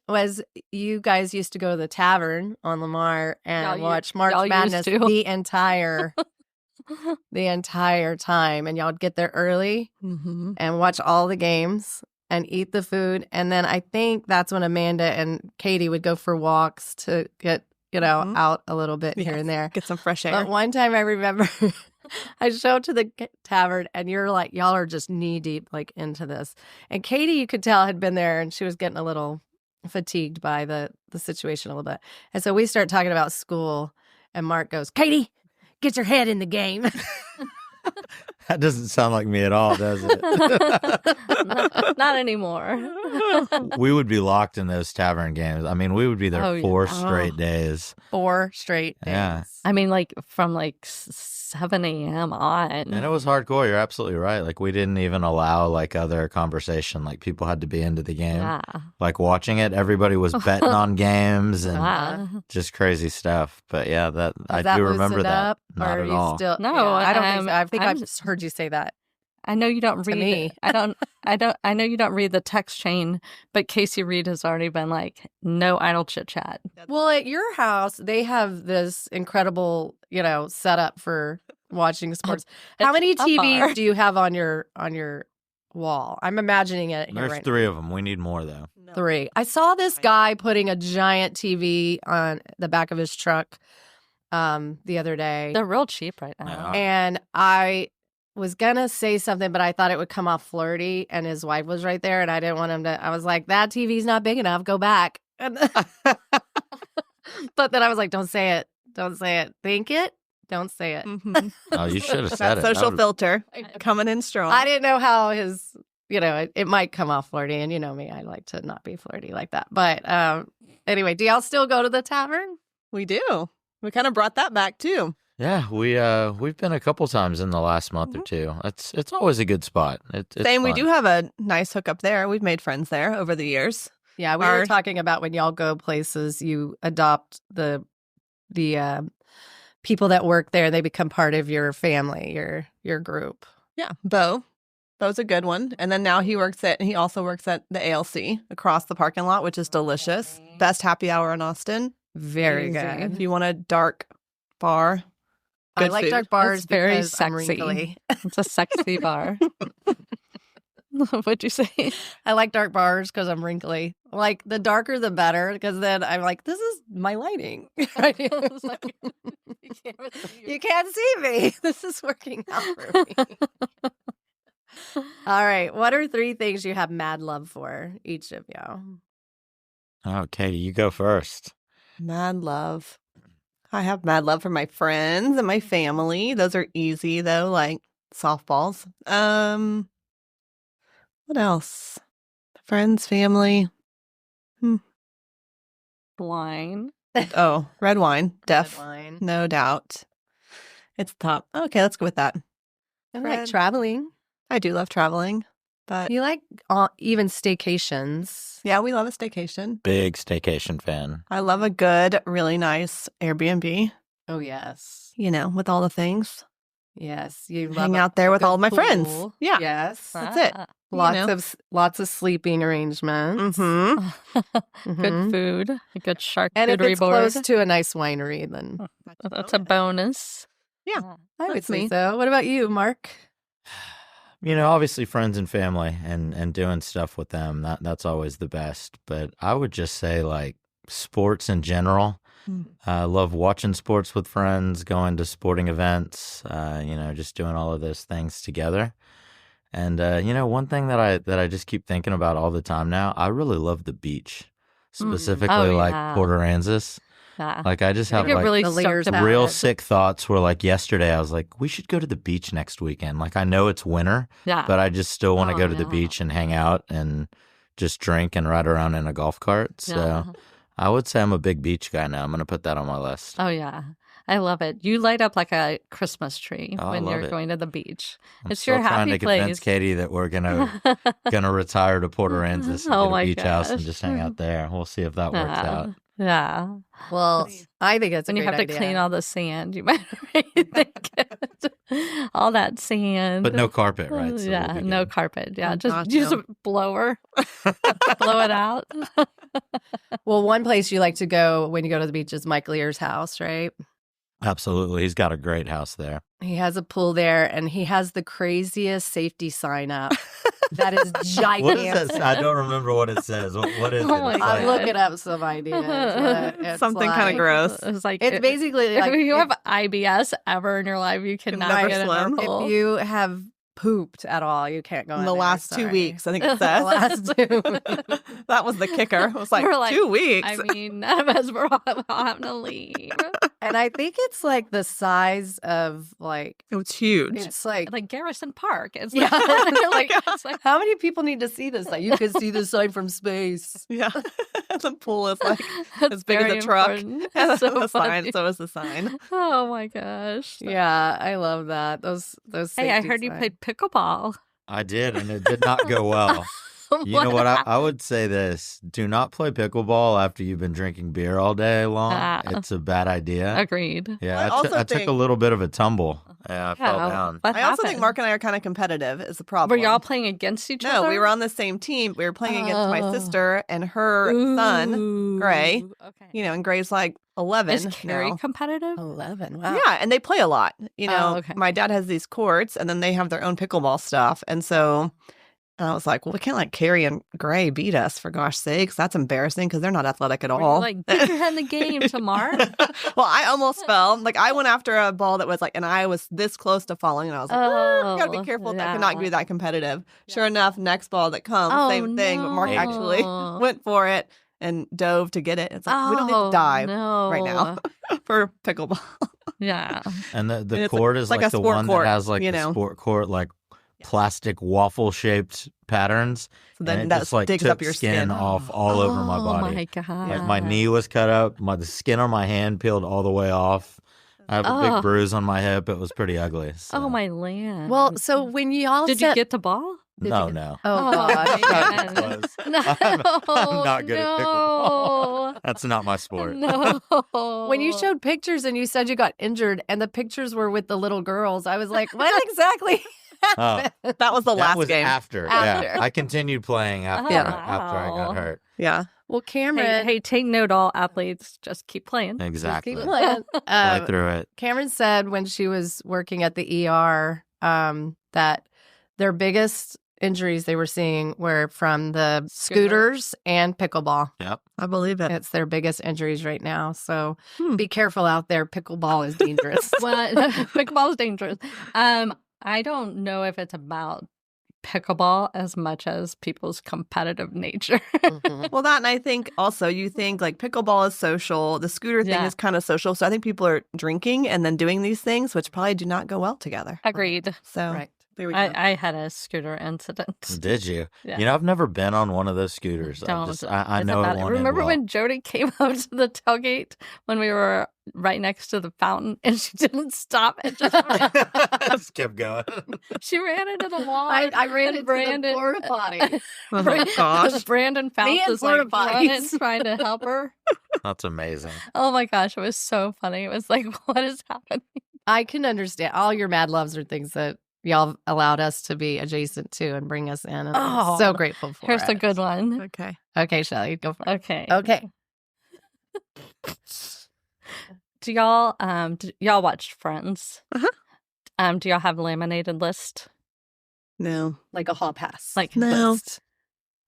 Was you guys used to go to the tavern on Lamar and Y'all watch y'all March used Madness to. the entire time, and y'all would get there early Mm-hmm. and watch all the games and eat the food. And then I think that's when Amanda and Katie would go for walks to get, Mhm. out a little bit here Yes. and there. Get some fresh air. But one time I remember I show up to the tavern and you're like, y'all are just knee deep like into this. And Katie, you could tell, had been there and she was getting a little fatigued by the situation a little bit. And so we start talking about school and Mark goes, Katie, get your head in the game. That doesn't sound like me at all, does it? Not anymore. We would be locked in those tavern games. I mean, we would be there Oh, yeah. 4 straight days. 4 straight days. Yeah. I mean, like from like 7 a.m. on. And it was hardcore. You're absolutely right. Like, we didn't even allow like other conversation. Like, people had to be into the game. Yeah. Like, watching it, everybody was betting on games and Wow. just crazy stuff. But yeah, Does I that do remember loosen that. up, Not or are at you all. Still, No, yeah, I don't think so. I think I'm I've just heard you say that. I know you don't To read. me. I know you don't read the text chain, but Casey Reed has already been like, no idle chit chat. Well, at your house, they have this incredible, setup for watching sports. How many It's a TVs bar. do you have on your wall? I'm imagining it here There's right 3 of them. We need more, though. now. 3. I saw this guy putting a giant TV on the back of his truck the other day. They're real cheap right now. Yeah. And I was gonna say something, but I thought it would come off flirty, and his wife was right there, and I didn't want him to. I was like, "That TV's not big enough. Go back." But then I was like, "Don't say it. Don't say it. Think it. Don't say it." Mhm. Oh, you should have said That it. social That would've- filter coming in strong. I didn't know how his. It might come off flirty, and you know me, I like to not be flirty like that. But anyway, do y'all still go to the tavern? We do. We kind of brought that back too. Yeah, we've been a couple times in the last month or two. It's always a good spot. It's Same. We fun. do have a nice hookup there. We've made friends there over the years. Yeah, we were talking about when y'all go places, you adopt the people that work there. They become part of your family, your group. Yeah, Bo's a good one. And then now he also works at the ALC across the parking lot, which is delicious. Best happy hour in Austin. Very Amazing. If good. you want a dark bar, I good like food. dark bars That's very because I'm sexy. wrinkly. It's a sexy bar. What'd you say? I like dark bars because I'm wrinkly. Like the darker the better, because then I'm like, this is my lighting. Right? It's like, you can't see me. This is working out for me. All right. What are 3 things you have mad love for, each of you? Oh, Katie, you go first. Mad love. I have mad love for my friends and my family. Those are easy though, like softballs. What else? Friends, family. Wine. Oh, red wine. Red wine. No doubt. It's top. Okay, let's go with that. I like Fred. traveling. I do love traveling, but You like even staycations. yeah, we love a staycation. Big staycation fan. I love a good, really nice Airbnb, Oh, yes. with all the things. Yes. You Hang love out there with good all my friends. pool. Yeah. Yes. That's it. Lots of sleeping arrangements. Mm-hmm. Good Mhm. food. A good charcuterie And if it's board. close to a nice winery, then That's a bonus. Yeah. I would That's say me. so. What about you, Mark? Obviously friends and family and doing stuff with them. That's always the best. But I would just say like sports in general. I love watching sports with friends, going to sporting events, just doing all of those things together. And one thing that I just keep thinking about all the time now, I really love the beach, specifically Oh, like yeah. Port Aransas. Yeah. Like I just I have get like really the stoked layers about real it. sick thoughts where like yesterday I was like, we should go to the beach next weekend. Like I know it's winter, Yeah. but I just still want to Oh, go to the no. beach and hang out and just drink and ride around in a golf cart. So Yeah. I would say I'm a big beach guy now. I'm going to put that on my list. Oh, yeah. I love it. You light up like a Christmas tree Oh, I when love you're it. going to the beach. I'm It's still your trying happy to convince place. Katie that we're gonna retire to Port Aransas and Oh, get my a beach house and gosh. just hang out there. We'll see if that works Yeah. out. Yeah. Well, I think it's a When you great have to idea. clean all the sand, you might think all that sand. But no carpet, right? So yeah, we'll be no good. carpet. Yeah, Oh, just gotcha. use a blower, blow it out. Well, one place you like to go when you go to the beach is Mike Lear's house, right? Absolutely. He's got a great house there. He has a pool there, and he has the craziest safety sign up. That is gigantic. What is that? I don't remember what it says. What is it? Oh my It's God. I'm like- looking up some ideas. but it's Something kinda like- gross. It's like It's basically if like you have IBS ever in your life, you cannot never get in our swim. pool. if you have pooped at all, you can't go In in the there, last 2 sorry. weeks, I think it The says. last 2 That was the kicker. It was like, We're like, 2 weeks. I mean, none of us were all having to leave. And I think it's like the size of like, It's huge. it's like, Like Garrison Park. It's yeah. like, It's like, how many people need to see this? Like, you can see this sign from space. Yeah. The pool is like That's as big as very a truck. important. And So the sign, funny. so is the sign. Oh my gosh. Yeah, I love that. Those Hey, I safety heard you signs. played pickleball. I did, and it did not go well. You know what? I would say this. Do not play pickleball after you've been drinking beer all day long. Ah. It's a bad idea. Agreed. Yeah, I I also took think- a little bit of a tumble. Yeah, I fell down. What I also think happened? Mark and I are kind of competitive is the problem. Were y'all playing against each other? No, we were on the same team. We were playing against my Oh. sister and her son, Gray. Okay. And Gray's like 11 Is Carrie now. competitive? 11. Wow. Yeah, and they play a lot. Oh, okay. My dad has these courts, and then they have their own pickleball stuff. And so I was like, well, we can't let Carrie and Gray beat us, for gosh sakes. That's embarrassing because they're not athletic at Were you all. like, get your head in the game to Mark? Well, I almost fell. Like, I went after a ball that was like, and I was this close to falling. And I was like, I got to be careful. I cannot be that competitive. Sure enough, next ball that comes, Oh, same thing. But Mark actually no. went for it and dove to get it. It's like, we don't need to dive right now for pickleball. Yeah. And And the it's court is like like a the sport one court, that has like you the know? sport court, like plastic waffle shaped patterns. So then and it that just like digs took up your skin. off all over my body. Oh my god. Like my knee was cut up, the skin on my hand peeled all the way off. I have a big bruise on my hip. It was pretty ugly. So. Oh my land. Well, so when y'all did said, you get the ball? No. oh gosh, man. Close. No, I'm not good at no. That's not my sport. No. when you showed pictures and you said you got injured and the pictures were with the little girls, I was like, what exactly? Oh, That was the that last was game. after. After. Yeah, I continued playing after Oh, after I wow. got hurt. Yeah. Well, Cameron, Hey, take note, all athletes. Just keep playing. Exactly. keep playing. Play through it. Cameron said when she was working at the ER that their biggest injuries they were seeing were from the scooters and pickleball. Yep. I believe it. It's their biggest injuries right now. So be careful out there. Pickleball is dangerous. Well, pickleball is dangerous. I don't know if it's about pickleball as much as people's competitive nature. Mhm. Well, that, and I think also you think like pickleball is social. The scooter thing Yeah. is kind of social. So I think people are drinking and then doing these things, which probably do not go well together. Agreed. So Right. there we go. I had a scooter incident. Did you? Yeah. You know, I've never been on one of those scooters. I It's know about it it. won't end Remember well. when Jody came up to the tailgate when we were right next to the fountain and she didn't stop and just Just kept going. she ran into the wall. I ran into Brandon, the porta potty. Oh, gosh. Brandon Fouts and is like porta potties. running, trying to help her. That's amazing. Oh my gosh, it was so funny. It was like, what is happening? I can understand. All your mad loves are things that y'all allowed us to be adjacent to and bring us in. And I'm Oh, so grateful for Here's it. the good one. Okay. Okay, Shelly, go for it. Okay. Okay. Do y'all y'all watch Friends? Uh-huh. Do y'all have a laminated list? No. Like a hall pass. Like No. list?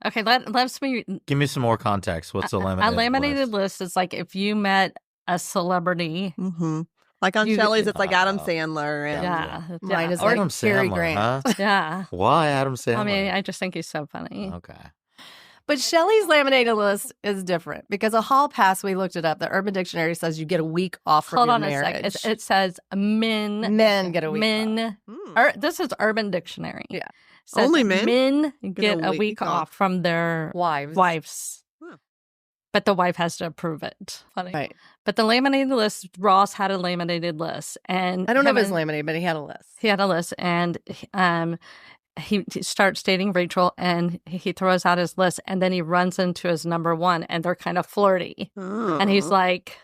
Okay, let's me Give me some more context. What's a laminated a laminated list? list is like if you met a celebrity. Mm-hmm. Like on You- Shelly's, it's like Adam Oh. Sandler. And Yeah. Mine is Or like Adam Cary Sandler, Grant. huh? yeah. Why Adam Sandler? I mean, I just think he's so funny. Okay. But Shelly's laminated list is different because a hall pass, we looked it up. The Urban Dictionary says you get a week off from Hold your on marriage. a sec. It says men. Men get a week Men. off. This is Urban Dictionary. Yeah. Says Only men? Men get a week week off. off from their Wives. wives. Huh. But the wife has to approve it. Funny. Right. But the laminated list, Ross had a laminated list. And I don't know if him it's and- laminated, but he had a list. He had a list, and he starts dating Rachel, and he throws out his list, and then he runs into his number one, and they're kind of flirty. And he's like,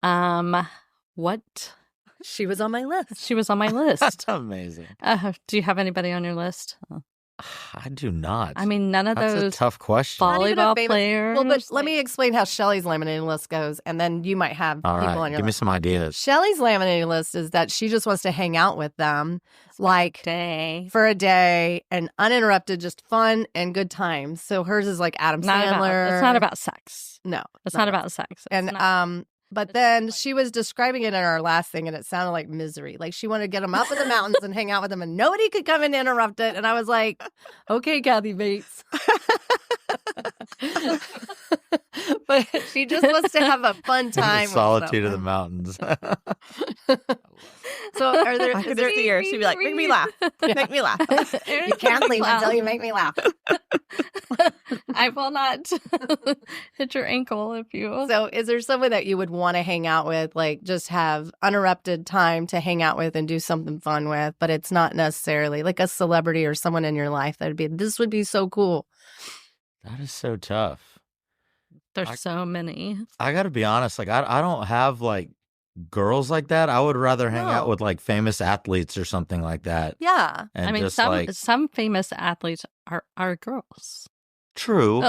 what? She was on my list. She was on my list. That's amazing. Do you have anybody on your list? I do not. I mean, none of That's a those tough question. Not even a volleyball famous- players. Well, but let me explain how Shelly's laminated list goes, and then you might have All people on right. your Give me list. some ideas. Shelly's laminated list is that she just wants to hang out with them, like day. for a day and uninterrupted, just fun and good times. So hers is like Adam Sandler. It's not about sex. No, It's not about sex. It's And not- but it's then like- she was describing it in our last thing, and it sounded like misery. Like she wanted to get them up in the mountains and hang out with them, and nobody could come and interrupt it. And I was like, "Okay, Kathy Bates." But she just wants to have a fun time. The solitude of the mountains. So are there? I could just see her. She'd be like, make me laugh. Make me laugh. You can't leave until you make me laugh. I will not hit your ankle if you. So is there someone that you would want to hang out with, like just have uninterrupted time to hang out with and do something fun with, but it's not necessarily like a celebrity or someone in your life that would be, this would be so cool. That is so tough. There's so many. I got to be honest. Like, I don't have like girls like that. I would rather hang out with like famous athletes or something like that. Yeah. And I mean, just some famous athletes are girls. True.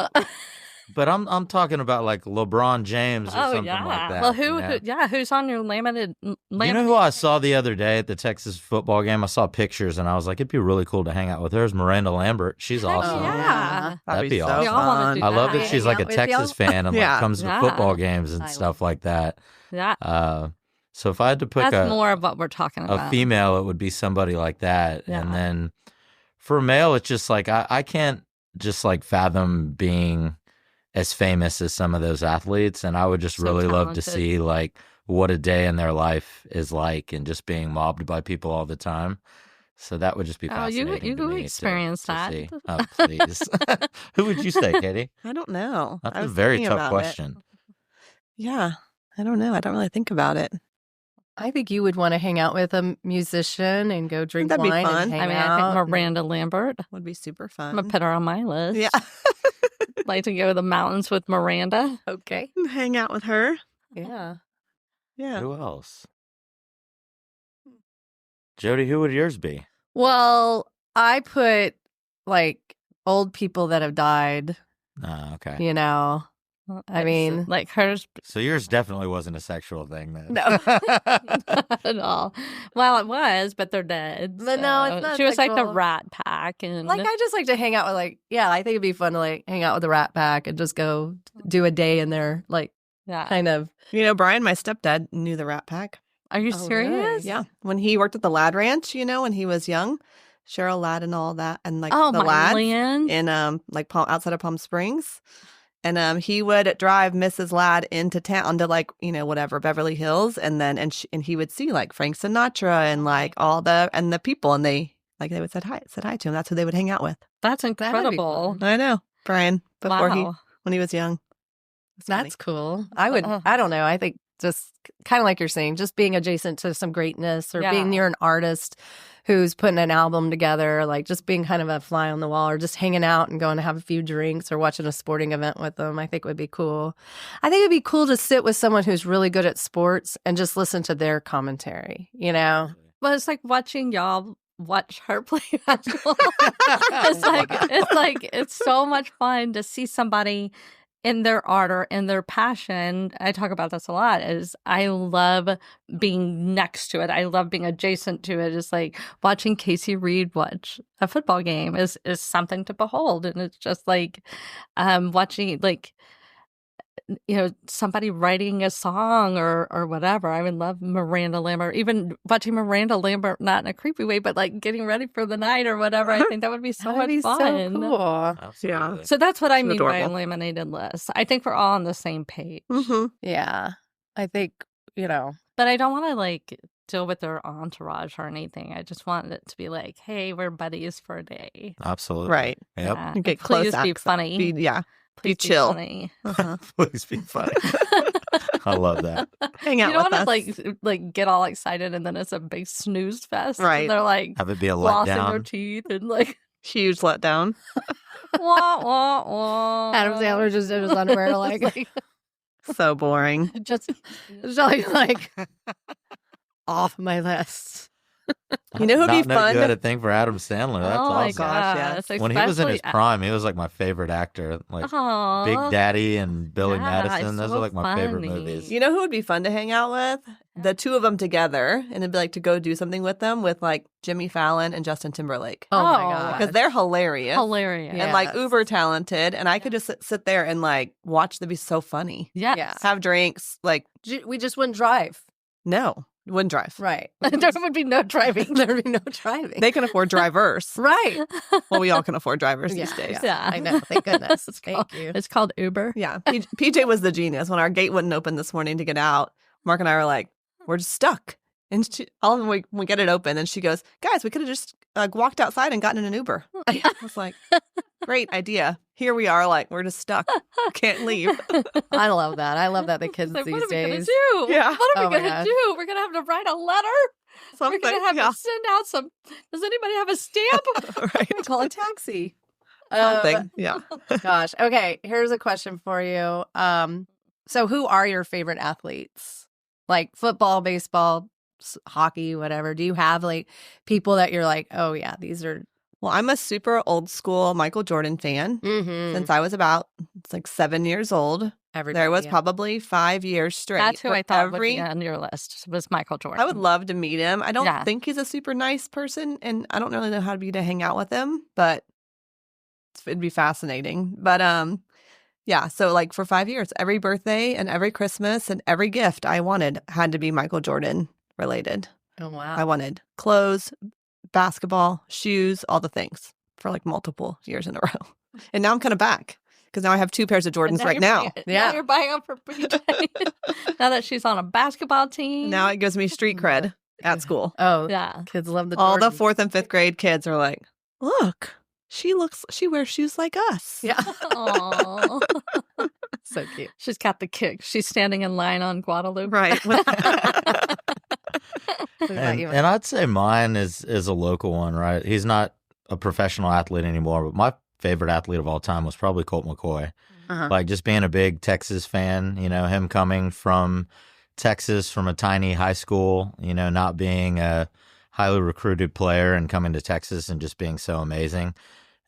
But I'm talking about like LeBron James or something like that. Well, you know? who's on your limited? You know who I saw the other day at the Texas football game? I saw pictures and I was like, it'd be really cool to hang out with her. Is Miranda Lambert. She's awesome. Yeah. That'd be so awesome. We all wanna do I love that. that she's like a Hang out with Texas y'all? fan and like comes to football games and stuff like that. Yeah. So if I had to pick That's more of what we're talking about. a female, it would be somebody like that. Yeah. And then for a male, it's just like I can't just like fathom being as famous as some of those athletes. And I would just So really love to talented. see like what a day in their life is like and just being mobbed by people all the time. So that would just be fascinating. you to me experienced to that. see. Oh, please. Who would you say, Katie? I don't know. That's I a was very thinking tough about it. question. Yeah. I don't know. I don't really think about it. I think you would want to hang out with a musician and go drink That'd be wine fun. and hang I mean, out. I think Miranda Lambert. Would be super I'm fun. gonna put her on my list. Yeah. Like to go to the mountains with Miranda. Okay. Hang out with her. Yeah. Yeah. Who else? Jody, who would yours be? Well, I put like old people that have died, Oh, okay. you know. I mean, like hers. So yours definitely wasn't a sexual thing then. No. Not at all. Well, it was, but they're dead. But no, it's so not She was like the sexual. Rat Pack, and like I just like to hang out with I think it'd be fun to like hang out with the Rat Pack and just go do a day in there, like yeah. kind of. You know, Brian, my stepdad, knew the Rat Pack. Are you Oh, serious? really? Yeah. When he worked at the Ladd Ranch, you know, when he was young, Cheryl Ladd and all that, and like Oh the my Ladds land. in like outside of Palm Springs. And he would drive Mrs. Ladd into town to like, you know, whatever, Beverly Hills. And then, and he would see like Frank Sinatra and like all the people. And they would say hi to him. That's who they would hang out with. That's be incredible. fun. I know. Brian, before Wow. when he was young. It's That's funny. cool. I would. I don't know. I think just kind of like you're saying, just being adjacent to some greatness or Yeah. being near an artist who's putting an album together, like just being kind of a fly on the wall or just hanging out and going to have a few drinks or watching a sporting event with them, I think would be cool. I think it'd be cool to sit with someone who's really good at sports and just listen to their commentary, you know? Well, it's like watching y'all watch her play basketball. It's so much fun to see somebody in their art or in their passion. I talk about this a lot. Is I love being next to it. I love being adjacent to it. It's like watching Casey Reed watch a football game is something to behold, and it's just like watching like, you know, somebody writing a song or whatever. I would love Miranda Lambert, even watching Miranda Lambert, not in a creepy way, but like getting ready for the night or whatever. I think that would be so That'd much be fun. so cool. Absolutely. So that's what I mean by a adorable. laminated list. I think we're all on the same page. Mm-hmm. Yeah. I think, you know, But I don't want to like deal with their entourage or anything. I just want it to be like, hey, we're buddies for a day. Absolutely. Right. Yep. Yeah. You get Please close be access. funny. Yeah. Please chill. funny. Uh-huh. Please be funny. I love that. Hang out You don't with want us. to like get all excited and then it's a big snooze fest. Right. And they're like Have it be a flossing their letdown. teeth and like Huge letdown. wah wah wah. Adam Sandler just did his underwear like So boring. just like off my list. You know who'd be Not no fun? good. A thing for Adam Sandler. That's oh my awesome. gosh, gosh. yes. When he was in his Especially- prime, he was like my favorite actor. Like Aw. Big Daddy and Billy Yeah, Madison. it's Those so are like my favorite funny. movies. You know who would be fun to hang out with? The two of them together, and it'd be like to go do something with them with like Jimmy Fallon and Justin Timberlake. Oh, my Oh. god. Because they're hilarious. Hilarious. Yeah. And like Yes. uber talented. And I could just sit there and like watch them be so funny. Yes. Yeah. Have drinks. Like, We just wouldn't drive. no. Wouldn't drive. Right. There would be no driving. There would be no driving. They can afford drivers. Right. Well, we all can afford drivers these days. Yeah. I know. Thank goodness. It's Thank called, you. It's called Uber. Yeah. PJ was the genius. When our gate wouldn't open this morning to get out, Mark and I were like, we're just stuck. And we get it open, and she goes, guys, we could have just walked outside and gotten in an Uber. I was like, great idea. Here we are, like, we're just stuck. Can't leave. I love that. I love that the kids Like, these what are we going to days. do? Yeah. What are Oh we my going to gosh. do? We're going to have to write a letter. Something. We're going to have yeah. to send out some. Does anybody have a stamp? Right. Call a taxi. Something. Yeah. Gosh. Okay. Here's a question for you. So who are your favorite athletes? Like football, baseball, hockey, whatever. Do you have like people that you're like, oh yeah, these are Well, I'm a super old school Michael Jordan fan. Since I was about 7 years old. There was probably 5 years straight. That's who But I thought would be on your list was Michael Jordan. I would love to meet him. I don't Yeah. think he's a super nice person, and I don't really know how to hang out with him, but it'd be fascinating. But yeah, so like for 5 years, every birthday and every Christmas and every gift I wanted had to be Michael Jordan related. Oh wow. I wanted clothes, basketball, shoes, all the things for like multiple years in a row. And now I'm kind of back because now I have 2 pairs of And Jordans right you're now. buying- Yeah. Now you're buying them for PJ. Now that she's on a basketball team. Now it gives me street cred at school. Oh Yeah. kids love the All the Jordans. 4th and 5th grade kids are like, look, she wears shoes like us. Yeah. Aw. So cute. She's got the kick. She's standing in line on Guadalupe. Right. What about you? And I'd say mine is a local one, right? He's not a professional athlete anymore, but my favorite athlete of all time was probably Colt McCoy. Uh-huh. Like just being a big Texas fan, him coming from Texas from a tiny high school, not being a highly recruited player and coming to Texas and just being so amazing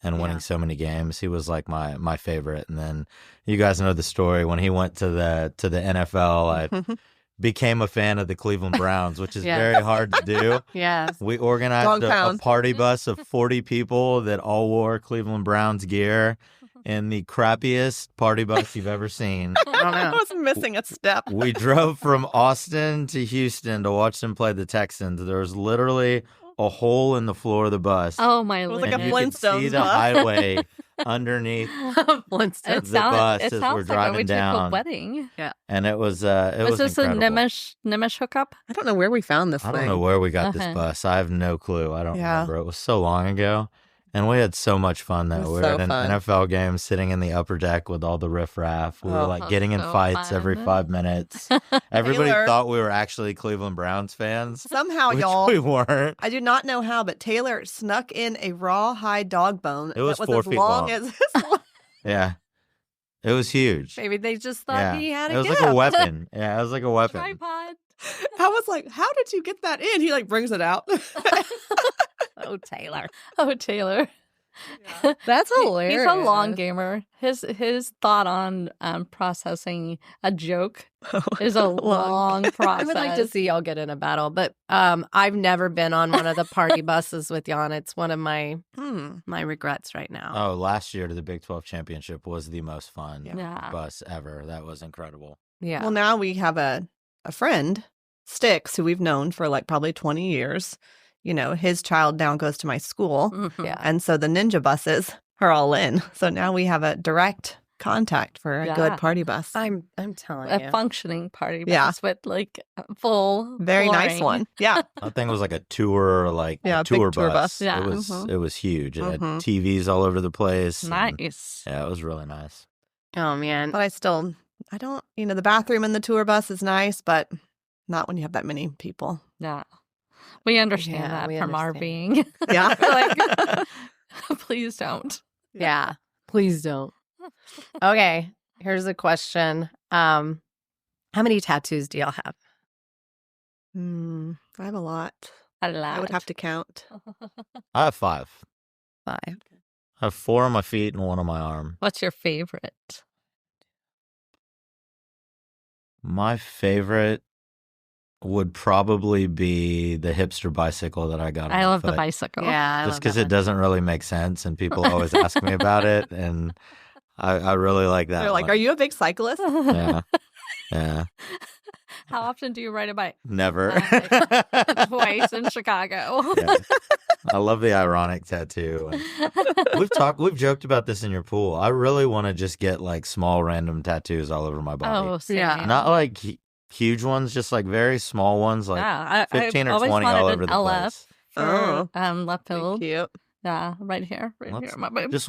and winning so many games. He was like my favorite. And then you guys know the story when he went to the NFL. I became a fan of the Cleveland Browns, which is Yeah. very hard to do. Yes. We organized Dog a pound. party bus of 40 people that all wore Cleveland Browns gear in the crappiest party bus you've ever seen. I don't I know. was missing a step. We drove from Austin to Houston to watch them play the Texans. There was literally a hole in the floor of the bus. Oh my was like goodness. a and you could see Flintstones the bus. highway underneath, Flintstones. It the sounds, bus it as sounds we're like a driving way to a down. wedding. and it was Was this incredible. a Nimish hookup? I don't know where we found this I thing. don't know where we got this Okay. bus. I have no clue. I don't Yeah. remember. It was so long ago. And we had so much fun though. It was We were so at an fun. NFL game sitting in the upper deck with all the riffraff. We were Oh, like that's getting in so fights every fun. 5 minutes. Everybody Taylor. thought we were actually Cleveland Browns fans. Somehow, Which y'all, we weren't. I do not know how, but Taylor snuck in a rawhide dog bone It was that 4 was as feet long long. as his Yeah. It was huge. Maybe they just thought Yeah. he had It a was gift. like a weapon. Yeah, it was like a weapon. Tripod. I was like, how did you get that in? He like brings it out. Oh, Taylor. Oh, Taylor. That's hilarious. He's a long gamer. His thought on processing a joke is a long process. I would like to see y'all get in a battle, but I've never been on one of the party buses with y'all. And it's one of my regrets right now. Oh, last year to the Big 12 championship was the most fun Yeah. bus ever. That was incredible. Yeah. Well, now we have a friend, Sticks, who we've known for like probably 20 years. His child now goes to my school. Mhm. Yeah. And so the ninja buses are all in. So now we have a direct contact for a Yeah. good party bus. I'm telling A you. functioning party bus Yeah. with like full Very nice flooring. one. Yeah. That thing was like a tour, Yeah, a big tour tour bus. bus. Yeah. It was huge. It had Mhm. TVs all over the place. and- Nice. yeah, it was really nice. Oh, man. But I don't, the bathroom in the tour bus is nice, but not when you have that many people. Yeah. We understand Yeah, that we from understand. RVing. Yeah. Like, please don't. Yeah. Please don't. Okay. Here's a question. How many tattoos do y'all have? I have a lot. A I would lot. have to count. I have 5. 5. I have 4 on my feet and 1 on my arm. What's your favorite? My favorite would probably be the hipster bicycle that I got on I my love the foot. bicycle. Yeah. Just because it doesn't really make sense and people always ask me about it. And I really like that They're like, one. are you a big cyclist? Yeah. Yeah. How often do you ride a bike? Never. Twice in Chicago. Yeah. I love the ironic tattoo. And we've joked about this in your pool. I really want to just get like small random tattoos all over my body. Oh, same. Yeah. Not like huge ones, just like very small ones, like Yeah, 15 I've or always 20 all wanted over an the LF place. for Oh. left field. Cute. Yeah, right here, Let's- my boob. Just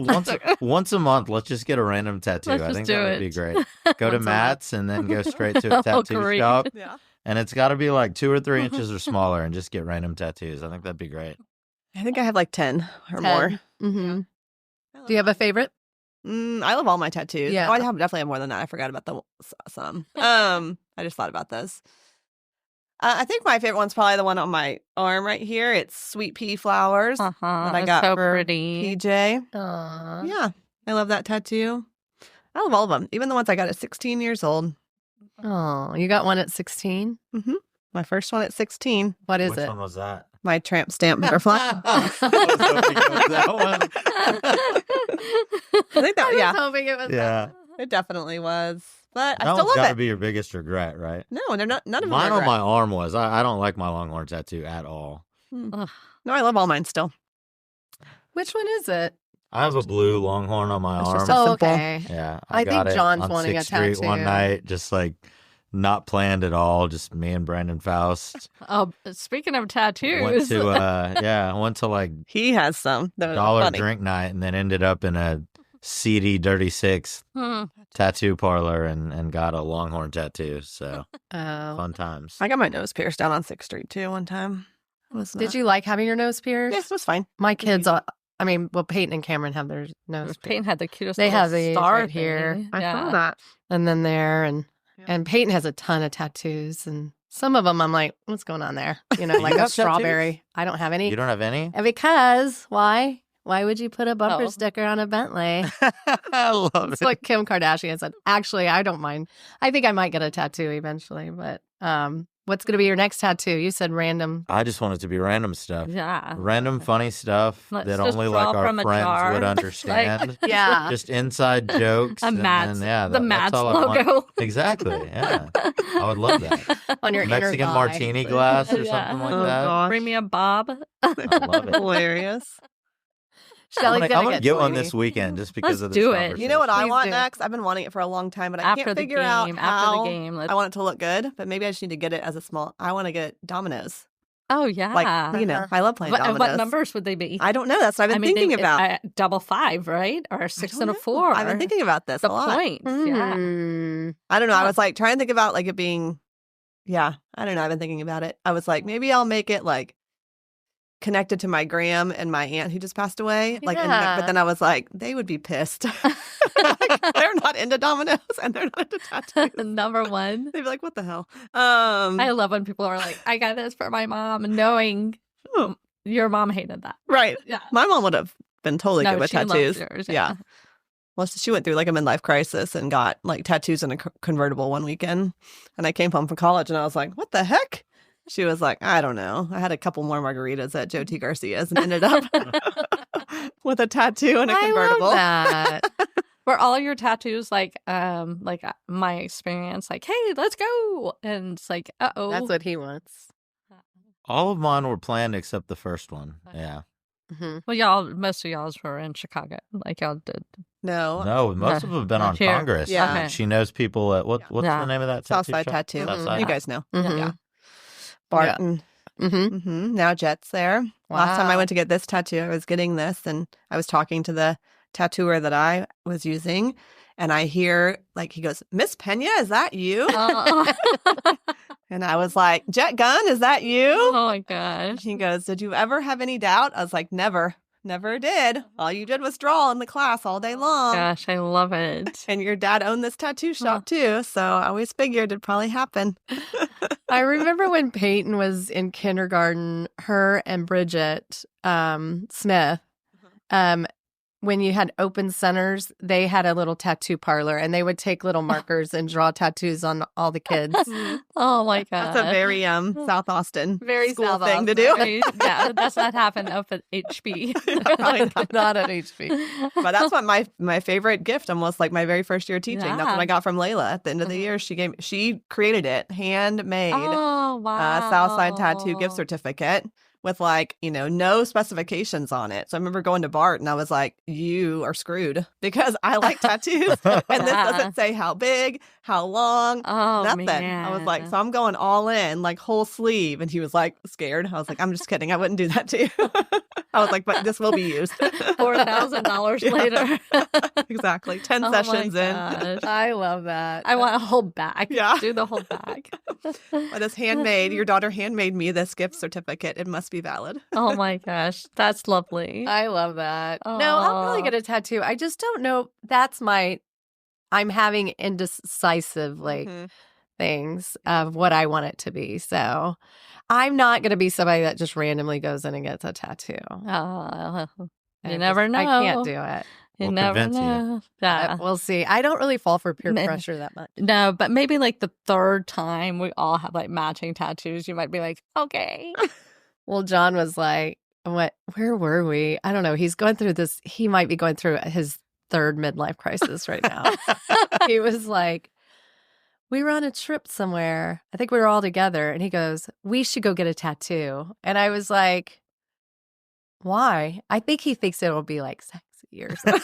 once a month, let's just get a random tattoo. Let's I just think do that would be it. great. Go to Once a month. Matt's and then go straight to a Oh, tattoo great. shop. Yeah. And it's got to be like 2 or 3 inches or smaller and just get random tattoos. I think that'd be great. I think I have like 10 or 10. more. Mm-hmm. Do you have a favorite? I love all my tattoos. Yeah. Oh, definitely have more than that. I forgot about some. I just thought about those. I think my favorite one's probably the one on my arm right here. It's sweet pea flowers that I It's got so for pretty. PJ. Aww. Yeah, I love that tattoo. I love all of them, even the ones I got at 16 years old. Oh, you got one at 16? My first one at 16, What is Which it? one was that? my tramp stamp butterfly. I was hoping it was that one. I think that, I was yeah, hoping it was Yeah. it definitely was. But I That still one's got love to it. be your biggest regret, right? No, they're not. None of them. Mine are on my regret. arm was. I don't like my Longhorn tattoo at all. No, I love all mine still. Which one is it? I have a blue Longhorn on my It's arm. just a Oh, simple. okay. Yeah, I got think it John's on wanting a 6th Street one tattoo. night, just like not planned at all. Just me and Brandon Faust Oh, speaking of tattoos, went to went to like He has some. They're dollar funny. drink night, and then ended up in a seedy, dirty Six tattoo parlor and got a Longhorn tattoo. So Oh. fun times. I got my nose pierced down on 6th Street too one time. It was Did you like having your nose pierced? Yes, it was fine. My kids, Peyton and Cameron have their nose pierced. Peyton had the cutest. They little have these star right here. thing. I Yeah. saw that. And then there, and Peyton has a ton of tattoos, and some of them I'm like, what's going on there? You know, You like a have strawberry. tattoos? I don't have any. You don't have any? And because why? Why would you put a bumper Oh. sticker on a Bentley? I love It's it. what Kim Kardashian said. Actually, I don't mind. I think I might get a tattoo eventually, but what's going to be your next tattoo? You said random. I just want it to be random stuff. Yeah. Random funny stuff Let's that just only like draw our from a friends jar. would Like- understand. Yeah. Just inside jokes. A and Matt's, then, yeah, the that's Matt's all I want. logo. Exactly. Yeah. I would love that. On your Mexican inner thigh. martini glass or Yeah. something like Oh, that. gosh. Bring me a bob. I love it. Hilarious. Shelly's I'm gonna gonna get get one 20. this weekend just because Let's of this do it. conversation. You know what I Please want do. next? I've been wanting it for a long time, but I After can't the figure game. out After how the game. I want it to look good. But maybe I just need to get it as a small. I want to get dominoes. Oh yeah. Like I love playing dominoes. What numbers would they be? I don't know. That's what I've been thinking about. Double 5, right? Or 6 and a 4. I've been thinking about this the a lot. points. Yeah. Mm. I don't know. I Yeah. was like trying to think about like it being. Yeah, I don't know. I've been thinking about it. I was like, maybe I'll make it like connected to my gram and my aunt who just passed away. Like, Yeah. but then I was like, they would be pissed. They're not into dominoes and they're not into tattoos. Number 1. They'd be like, what the hell? I love when people are like, I got this for my mom, knowing Oh. your mom hated that. Right. Yeah. My mom would have been totally good with she loves tattoos. yours, Yeah. Well, she went through like a midlife crisis and got like tattoos in a convertible one weekend. And I came home from college and I was like, what the heck? She was like, I don't know. I had a couple more margaritas at Joe T. Garcia's and ended up with a tattoo and a convertible. I love that. Were all your tattoos like my experience, like, hey, let's go, and it's like, uh-oh. That's what he wants. All of mine were planned except the first one. Yeah. Mm-hmm. Well, most of y'all's were in Chicago, like y'all did. No. No, most of them have been Not on here. Congress. Yeah. Okay. She knows people at what's Yeah. the name of that Southside shop? Tattoo. Southside. You guys know. Mhm. Yeah. Barton. Mm-hmm. Now Jet's there. Last time I Wow. went to get this tattoo, I was getting this and I was talking to the tattooer that I was using. And I hear, like, he goes, Miss Pena, is that you? And I was like, Jet Gun, is that you? Oh my gosh. He goes, did you ever have any doubt? I was like, never. Never did. All you did was draw in the class all day long. Gosh, I love it. And your dad owned this tattoo shop too. So I always figured it'd probably happen. I remember when Peyton was in kindergarten, her and Bridget Smith, when you had open centers, they had a little tattoo parlor, and they would take little markers and draw tattoos on all the kids. Oh my god, That's a very South Austin Very school South thing to Austin. do. Yeah, that does not happen up at HB. Probably not. Not at HB. But that's what my favorite gift, almost like my very first year teaching. That's what I got from Layla at the end of the year. She created it, handmade, Oh wow, Southside Tattoo gift certificate with no specifications on it. So I remember going to Bart and I was like, you are screwed because I like tattoos and this doesn't say how big, how long, nothing. Man. I was like, so I'm going all in, like whole sleeve. And he was like scared. I was like, I'm just kidding. I wouldn't do that to you. I was like, but this will be used. $4,000 later. Exactly. 10 Oh sessions my in. gosh. I love that. I want a whole bag. Yeah. Do the whole bag. But it's handmade. Your daughter handmade me this gift certificate. It must be valid. Oh my gosh, that's lovely. I love that. No, I'll probably Aw. get a tattoo. I just don't know. I'm having indecisive Mhm. things of what I want it to be. So I'm not going to be somebody that just randomly goes in and gets a tattoo. You never know. I can't do it. You We'll never convince you. know. Yeah. We'll see. I don't really fall for peer No. pressure that much. No, but maybe like the third time we all have like matching tattoos, you might be like, okay. Well, John was like, where were we? I don't know. He's going through this. He might be going through his third midlife crisis right now. He was like, we were on a trip somewhere. I think we were all together. And he goes, we should go get a tattoo. And I was like, why? I think he thinks it'll be like sexy or something.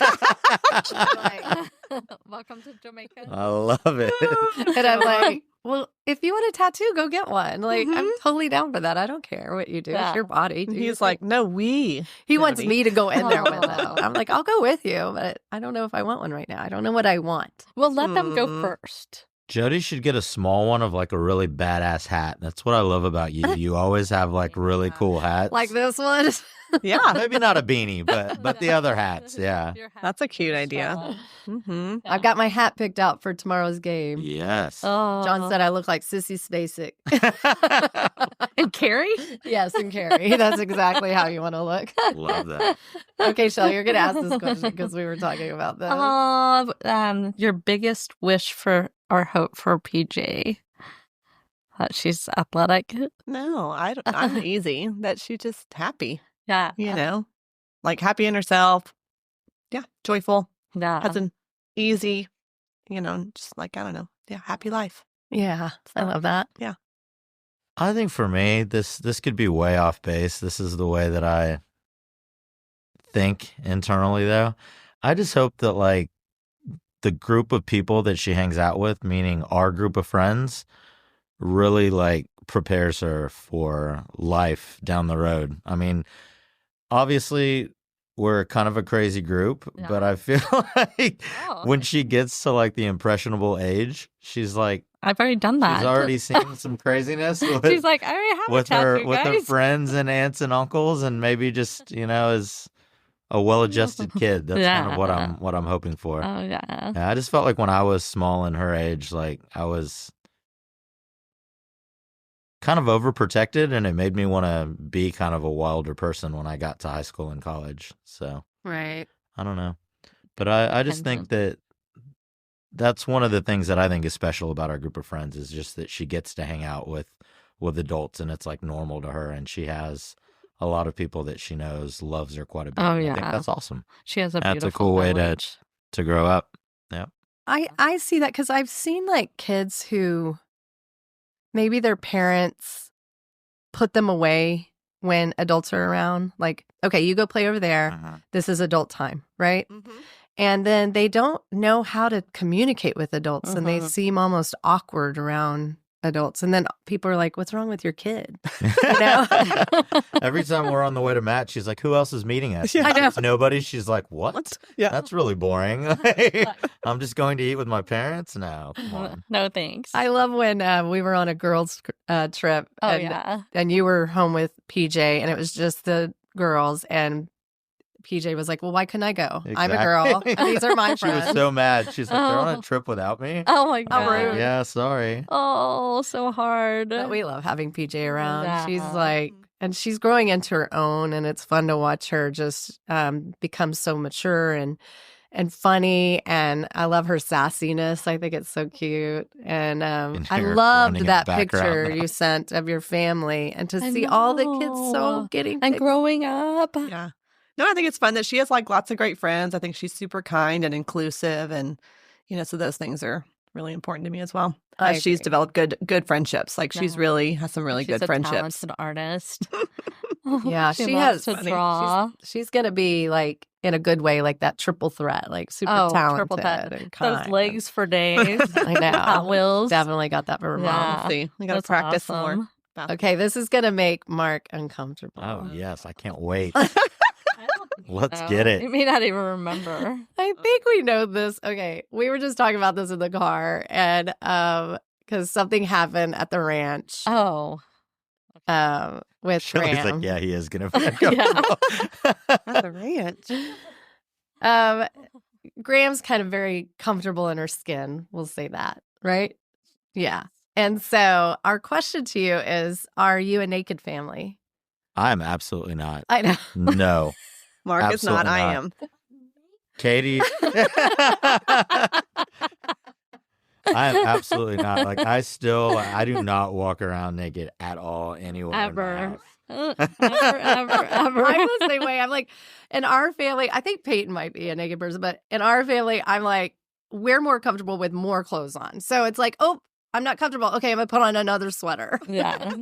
Welcome to Jamaica. I love it. And I'm like, well, if you want a tattoo, go get one. Like, I'm Mhm. totally down for that. I don't care what you do. Yeah. It's your body. Do your He's thing. like, no, we. He wants Jody. me to go in there with him. Aw. I'm like, I'll go with you, but I don't know if I want one right now. I don't know what I want. Well, let them go Mm. first. Jody should get a small one of like a really badass hat. That's what I love about you. You always have like really cool hats. Like this one. Yeah. Maybe not a beanie, but the other hats. Yeah. Your hat That's a cute is idea. fun. Mm-hmm. I've got my hat picked out for tomorrow's game. Yes. Oh. John said I look like Sissy Spacek. And Carrie? Yes, and Carrie. That's exactly how you want to look. Love that. Okay, Shelly, you're going to ask this question because we were talking about this. Your biggest wish for or hope for PJ? That she's athletic. No, I'm easy. That she's just happy, Yeah. like happy in herself. Yeah. Joyful. Yeah. Has an easy, just like, I don't know. Yeah. Happy life. Yeah, I love that. I think for me, this could be way off base. This is the way that I think internally, though. I just hope that like the group of people that she hangs out with, meaning our group of friends, really like prepares her for life down the road. I mean, obviously we're kind of a crazy group, Yeah. but I feel like Oh. when she gets to like the impressionable age, she's like, I've already done that. she's already seen some craziness with, She's like, I already have a tattoo, with her guys. friends and aunts and uncles, and maybe just is a well-adjusted kid. That's kind of what I'm hoping for. Oh yeah. Yeah, I just felt like when I was small in her age, like I was kind of overprotected, and it made me want to be kind of a wilder person when I got to high school and college. So Right. I don't know, but I just think that that's one of the things that I think is special about our group of friends is just that she gets to hang out with adults, and it's like normal to her, and she has a lot of people that she knows loves her quite a bit. Oh, I think yeah. that's awesome She has a That's a beautiful cool way village. to grow up. I see that because I've seen like kids who maybe their parents put them away when adults are around. Like, okay, you go play over there. Uh-huh. This is adult time, right? Mm-hmm. And then they don't know how to communicate with adults and they Mhm. seem almost awkward around adults. And then people are like, what's wrong with your kid? You know? Every time we're on the way to Matt, she's like, "Who else is meeting us?" Yeah. I know. It's nobody. She's like, "What? Yeah. That's really boring. I'm just going to eat with my parents now." Come on. No thanks. I love when we were on a girls' trip oh and, yeah. and you were home with PJ and it was just the girls and PJ was like, well, why couldn't I go? I'm a girl. Exactly. And these are my She was friends. so mad. She's like, "They're on Oh. a trip without me." Oh my How god. rude. Yeah, sorry. Oh, so hard. But we love having PJ around. She's Yeah. like, and she's growing into her own, and it's fun to watch her just become so mature and funny, and I love her sassiness. I think it's so cute, and I loved that picture you sent of your family, and to see all the kids so getting and growing up. Yeah. No, I think it's fun that she has like lots of great friends. I think she's super kind and inclusive, and so those things are really important to me as well. She's developed good friendships. Like she's really has some really good friendships. She's a talented artist. Yeah, she has to draw. She's gonna be like in a good way, like that triple threat, like super talented. Triple threat. And kind. Those legs for days. I know. Hot Wheels. Definitely got that from her mom. We'll see. We got to practice some more. Okay, this is gonna make Mark uncomfortable. Oh yes, I can't wait. Let's get it. You may not even remember. I think we know this. Okay, we were just talking about this in the car, and because something happened at the ranch. Oh. With Shelly's Graham. like, yeah, he is gonna be uncomfortable. At the ranch. Graham's kind of very comfortable in her skin. We'll say that, right? Yeah. And so our question to you is, are you a naked family? I'm absolutely not. I know. No. Mark is not. I am. Katie. I am absolutely not. Like I do not walk around naked at all anywhere. Ever. I'm the same way. I'm like, in our family, I think Peyton might be a naked person, but in our family, I'm like, we're more comfortable with more clothes on. So it's like, oh, I'm not comfortable. Okay, I'm going to put on another sweater. Yeah.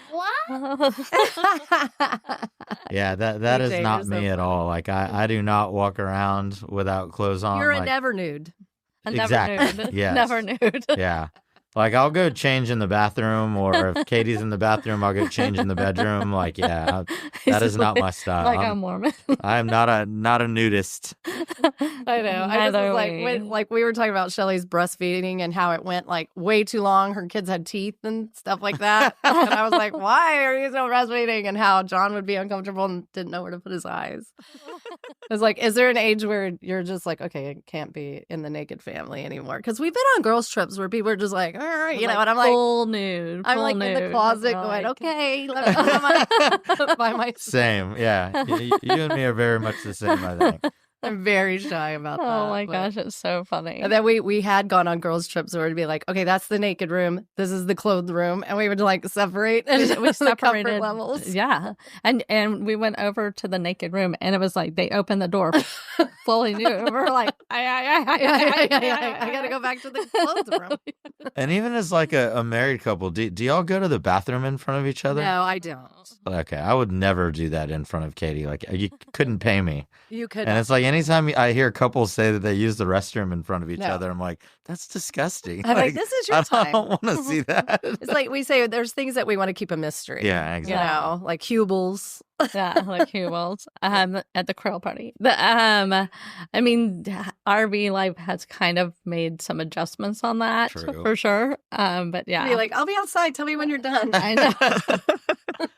What? Yeah, that is not me at all. Like I do not walk around without clothes on. You're like, a never nude. Exactly. Nude. Yes. Never nude. Yeah. Like I'll go change in the bathroom, or if Katie's in the bathroom, I'll go change in the bedroom. Like, yeah, that is not my style. Like I'm Mormon. I'm not a nudist. I know. I just was like we were talking about Shelly's breastfeeding and how it went like way too long. Her kids had teeth and stuff like that. And I was like, why are you so breastfeeding? And how John would be uncomfortable and didn't know where to put his eyes. I was like, is there an age where you're just like, okay, it can't be in the naked family anymore? Because we've been on girls' trips where people are just like, all right, you know, and I'm like, full nude. I'm like nude. in the closet going, okay, let me by my. Same, yeah. You and me are very much the same, I think. I'm very shy about that. Oh my gosh, it's so funny. And then we had gone on girls' trips where it'd be like, okay, that's the naked room. This is the clothed room. And we would like separate and we separated comfort levels. Yeah. And we went over to the naked room and it was like they opened the door fully nude. We're like, I gotta go back to the clothed room. And even as like a married couple, do y'all go to the bathroom in front of each other? No, I don't. Okay, I would never do that in front of Katie. Like you couldn't pay me. You could. And it's like anytime I hear couples say that they use the restroom in front of each other, I'm like, that's disgusting. I'm like, this is your time. I don't want to see that. It's like we say there's things that we want to keep a mystery. Yeah, exactly. You know, like Hubels. Yeah, like Hubels at the Krill party. I mean, RV life has kind of made some adjustments on that. True. For sure. But yeah, Be like, I'll be outside. Tell me when you're done. I know.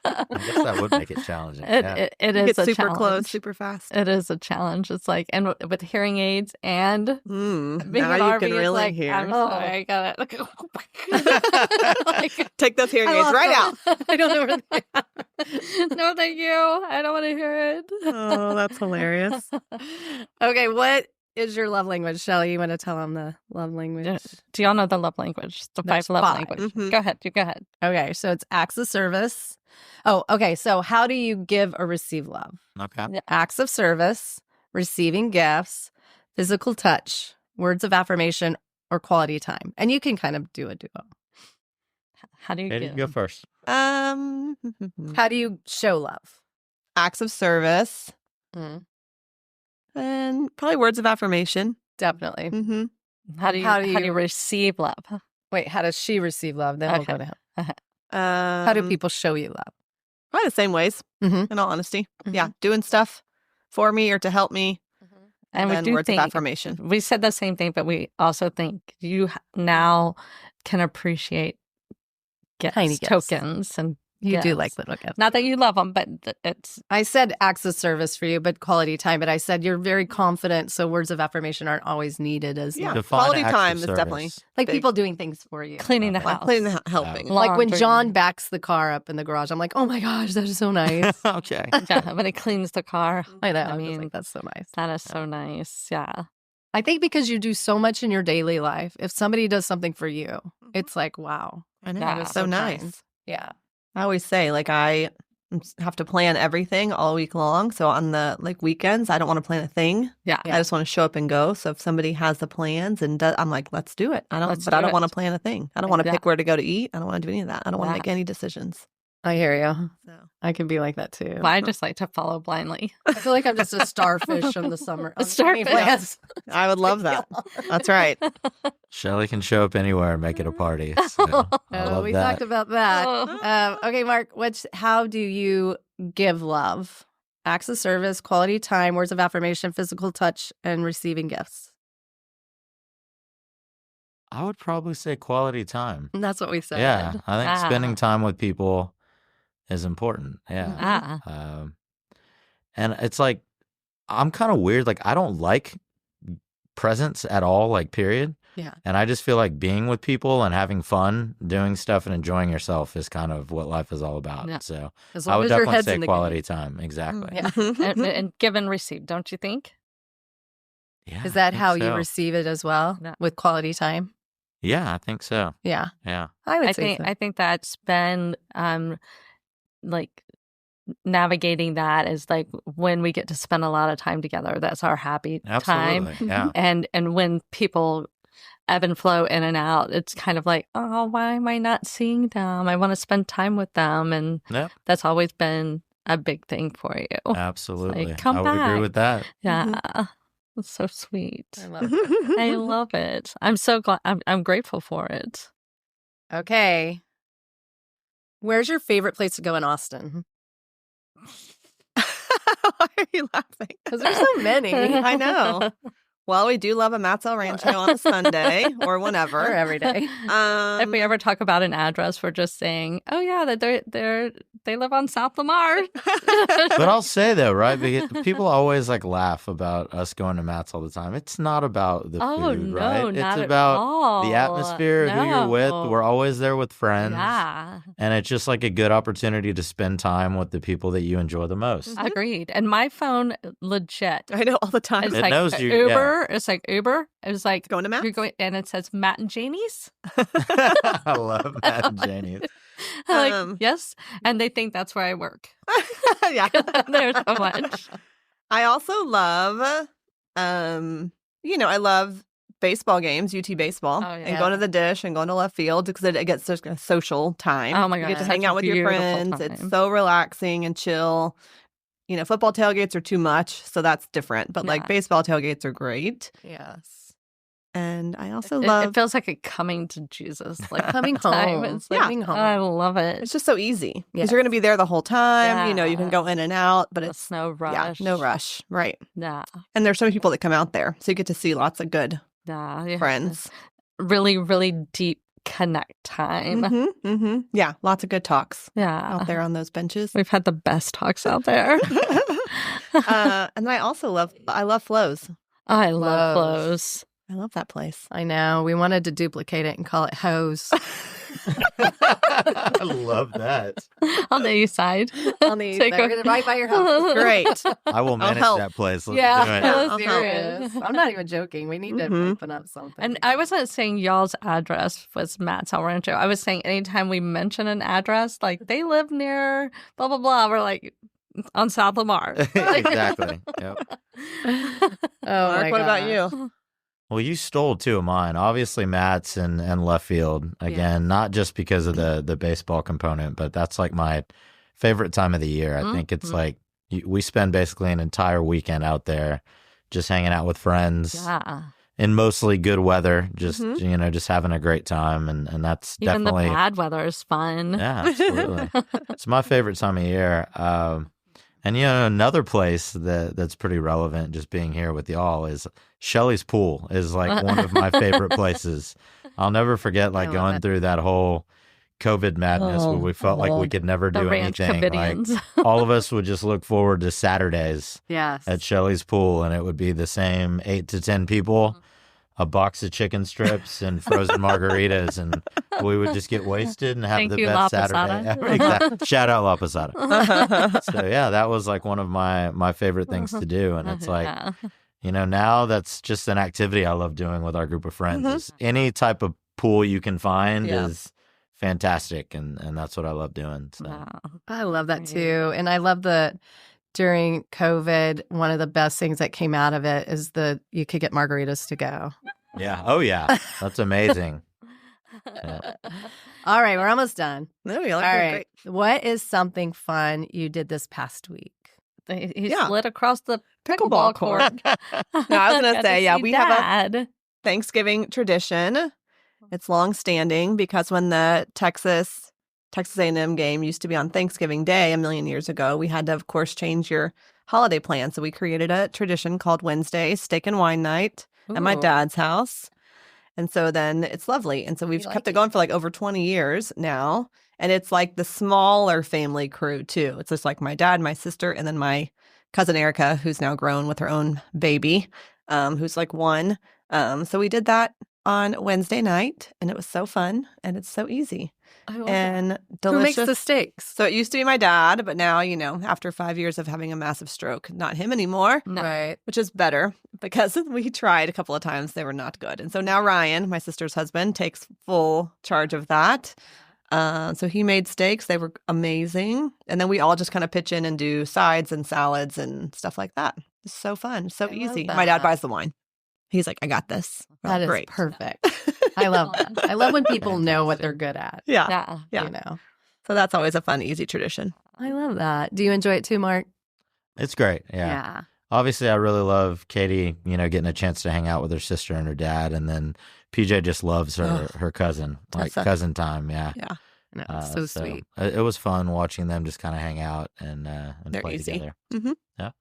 I guess that would make it challenging. It is Get a super challenge. close, super fast. It is a challenge. It's like, and with hearing aids and being now an you RV, can it's really like, hear. I'm sorry, I got it. Like, Take those hearing aids right out. I don't know where they are. No, thank you. I don't want to hear it. Oh, that's hilarious. Okay, what is your love language? Shelly, you want to tell them the love language? Do y'all know the love language? The There's 5 love five. language. Mhm. Go ahead. You go ahead. Okay, so it's acts of service. Oh, okay. So how do you give or receive love? Okay. Acts of service, receiving gifts, physical touch, words of affirmation, or quality time. And you can kind of do a duo. How do you Katie, give? go first. How do you show love? Acts of service and probably words of affirmation. Definitely. Mm-hmm. How do you receive love? Wait, how does she receive love? Then we'll go to him. How do people show you love? Probably the same ways, Mhm. in all honesty. Yeah, doing stuff for me or to help me. And then we do words think of affirmation. we said the same thing, but we also think you now can appreciate gifts, Tiny gifts. tokens, and You do gifts. like little gifts. Not that you love them, but it's I said acts of service for you, but quality time. But I said you're very confident, so words of affirmation aren't always needed as Yeah. much. Define Quality acts of time is service. definitely Like big. people doing things for you. cleaning the Okay. house. Cleaning the helping. Like when laundry. John backs the car up in the garage, I'm like, oh my gosh, that is so nice. Okay. Yeah, when he cleans the car. I know. I I'm just mean, like, that's so nice. that is so nice. Yeah. I think because you do so much in your daily life, if somebody does something for you, it's like, wow. I know. Yeah. It's so nice. kind. Yeah. I always say, like, I have to plan everything all week long. So on the weekends, I don't want to plan a thing. Yeah. I just want to show up and go. So if somebody has the plans and I'm like, let's do it. I don't do want to it. plan a thing. I don't want to Yeah. pick where to go to eat. I don't want to do any of that. I don't want to Yeah. make any decisions. I hear you. So I can be like that too. Well, I just like to follow blindly. I feel like I'm just a starfish in the summer. A starfish. Yes. I would love that. That's right. Shelly can show up anywhere and make it a party. So I love We that. talked about that. Oh. Okay, Mark, how do you give love? Acts of service, quality time, words of affirmation, physical touch, and receiving gifts. I would probably say quality time. And that's what we said. Yeah, I think spending Ah. time with people is important. Yeah. Ah. And it's like, I'm kind of weird. Like, I don't like presents at all, like, period. Yeah. And I just feel like being with people and having fun, doing stuff and enjoying yourself is kind of what life is all about. Yeah. So As I long would as your definitely head's say in the quality game. time. Exactly. Yeah. and give and receive, don't you think? Yeah, Is I that think how you so. receive it as well? No. With quality time? Yeah, I think so. Yeah. Yeah. I would I say think so. I think that's been like navigating that is like when we get to spend a lot of time together. That's our happy time. Absolutely. Yeah. And when people ebb and flow in and out, it's kind of like, oh, why am I not seeing them? I want to spend time with them, and Yep. that's always been a big thing for you. Absolutely. come I would agree back. with that. Yeah, it's so sweet. I love it. I love it. I'm so glad. I'm grateful for it. Okay. Where's your favorite place to go in Austin? Why are you laughing? Because there's so many. I know. Well, we do love a Matt's El Rancho on a Sunday or whenever. Or every day. If we ever talk about an address, we're just saying, "Oh yeah, that they live on South Lamar." But I'll say though, right? Because people always like laugh about us going to Matt's all the time. It's not about the Oh, food, no, right? not it's at about all. the atmosphere, who you're with. No. We're always there with friends. Yeah, And it's just like a good opportunity to spend time with the people that you enjoy the most. agreed. And my phone, legit, I know all the time. it's It like knows you, Uber. It's like Uber. It's like Going to Matt's? you're going, and it says Matt and Janie's. I love Matt and Janie. I'm like, Um, yes, and they think that's where I work. Yeah. There's so much. I also love, I love baseball games, UT baseball, Oh, and yeah. going to the dish and going to left field because it gets such a social time. Oh, my You God, get to it's hang such a out with your beautiful friends. It's time. so relaxing and chill. Football tailgates are too much, so that's different. But like Yeah. baseball tailgates are great. Yes. And I also It love. feels like a coming to Jesus, like Coming time. home. It's like, Coming home. I love it. It's just so easy because Yes. you're going to be there the whole time. You Yeah. can go in and out, but It's it's no rush. no rush, right? Yeah, And there's so many people that come out there, so you get to see lots of good yeah. friends. Really, really deep connect time. Yeah, lots of good talks Yeah, out there on those benches. we've had the best talks out there. And I also love flows. I love Flows. flows. I love that place. I know. We wanted to duplicate it and call it Hose. I love that. On the east side. On the east Take side, a- right by your house. Great. I will manage help. that place. Let's Yeah, do it. I'll I'm serious. I'm not even joking. We need to Mhm. open up something. And I wasn't saying y'all's address was Matt's El Rancho. I was saying anytime we mention an address, like they live near blah, blah, blah, we're like on South Lamar. Exactly. Yep. oh Mark, my what about gosh. you? Well, you stole two of mine. Obviously, Matt's and left field. Again, not just because of the baseball component, but that's like my favorite time of the year. I think it's like we spend basically an entire weekend out there just hanging out with friends Yeah. in mostly good weather, just just having a great time. And that's Even definitely the bad weather is fun. Yeah, absolutely. It's my favorite time of year. And another place that's pretty relevant, just being here with y'all, is Shelly's pool is like one of my favorite places. I'll never forget like love going it. through that whole COVID madness where we felt like we could never The do ranch anything. covidians. Like, all of us would just look forward to Saturdays Yes. at Shelly's pool, and it would be the same 8 to 10 people, a box of chicken strips and frozen margaritas, and we would just get wasted and have Thank the you, best La Saturday Posada. ever. Exactly. Shout out La Posada. So yeah, that was like one of my favorite things to do, and it's like, Yeah. you know, now that's just an activity I love doing with our group of friends. Is any type of pool you can find Yeah. is fantastic, and that's what I love doing. So Wow. I love that too. And I love that during COVID, one of the best things that came out of it is you could get margaritas to go. yeah, oh yeah, that's amazing. Yeah. All right, we're almost done. No, you All like right. What is something fun you did this past week? He Yeah. slid across the Pickleball pickleball court. No, I was gonna say, yeah, we have a Dad. Thanksgiving tradition. It's long standing because when the Texas A&M game used to be on Thanksgiving Day a million years ago, we had to, of course, change your holiday plan. So we created a tradition called Wednesday Steak and Wine Night at my Ooh. dad's house. And so then it's lovely. And so we've like kept it it. going for like over 20 years now. And it's like the smaller family crew too. It's just like my dad, my sister, and then my cousin Erica, who's now grown with her own baby, who's like 1. So we did that on Wednesday night, and it was so fun, and it's so easy I love that. and Who delicious. makes the steaks? So it used to be my dad, but now, you know, after 5 years of having a massive stroke, not him anymore, No. Right. which is better because we tried a couple of times. They were not good. And so now Ryan, my sister's husband, takes full charge of that. So he made steaks. They were amazing. And then we all just kind of pitch in and do sides and salads and stuff like that. It's so fun. So I love easy. My dad that. buys the wine. He's like, I got this. We're That like, is great. perfect. I love that. I love when people know what they're good at. Yeah. Yeah. Yeah. You know. So that's always a fun, easy tradition. I love that. Do you enjoy it too, Mark? It's great. Yeah. Obviously, I really love Katie, you know, getting a chance to hang out with her sister and her dad. And then PJ just loves her cousin, like That's cousin time. Yeah. Yeah. No, it's so sweet. It was fun watching them just kind of hang out and They're play easy. together. Mhm. Yeah.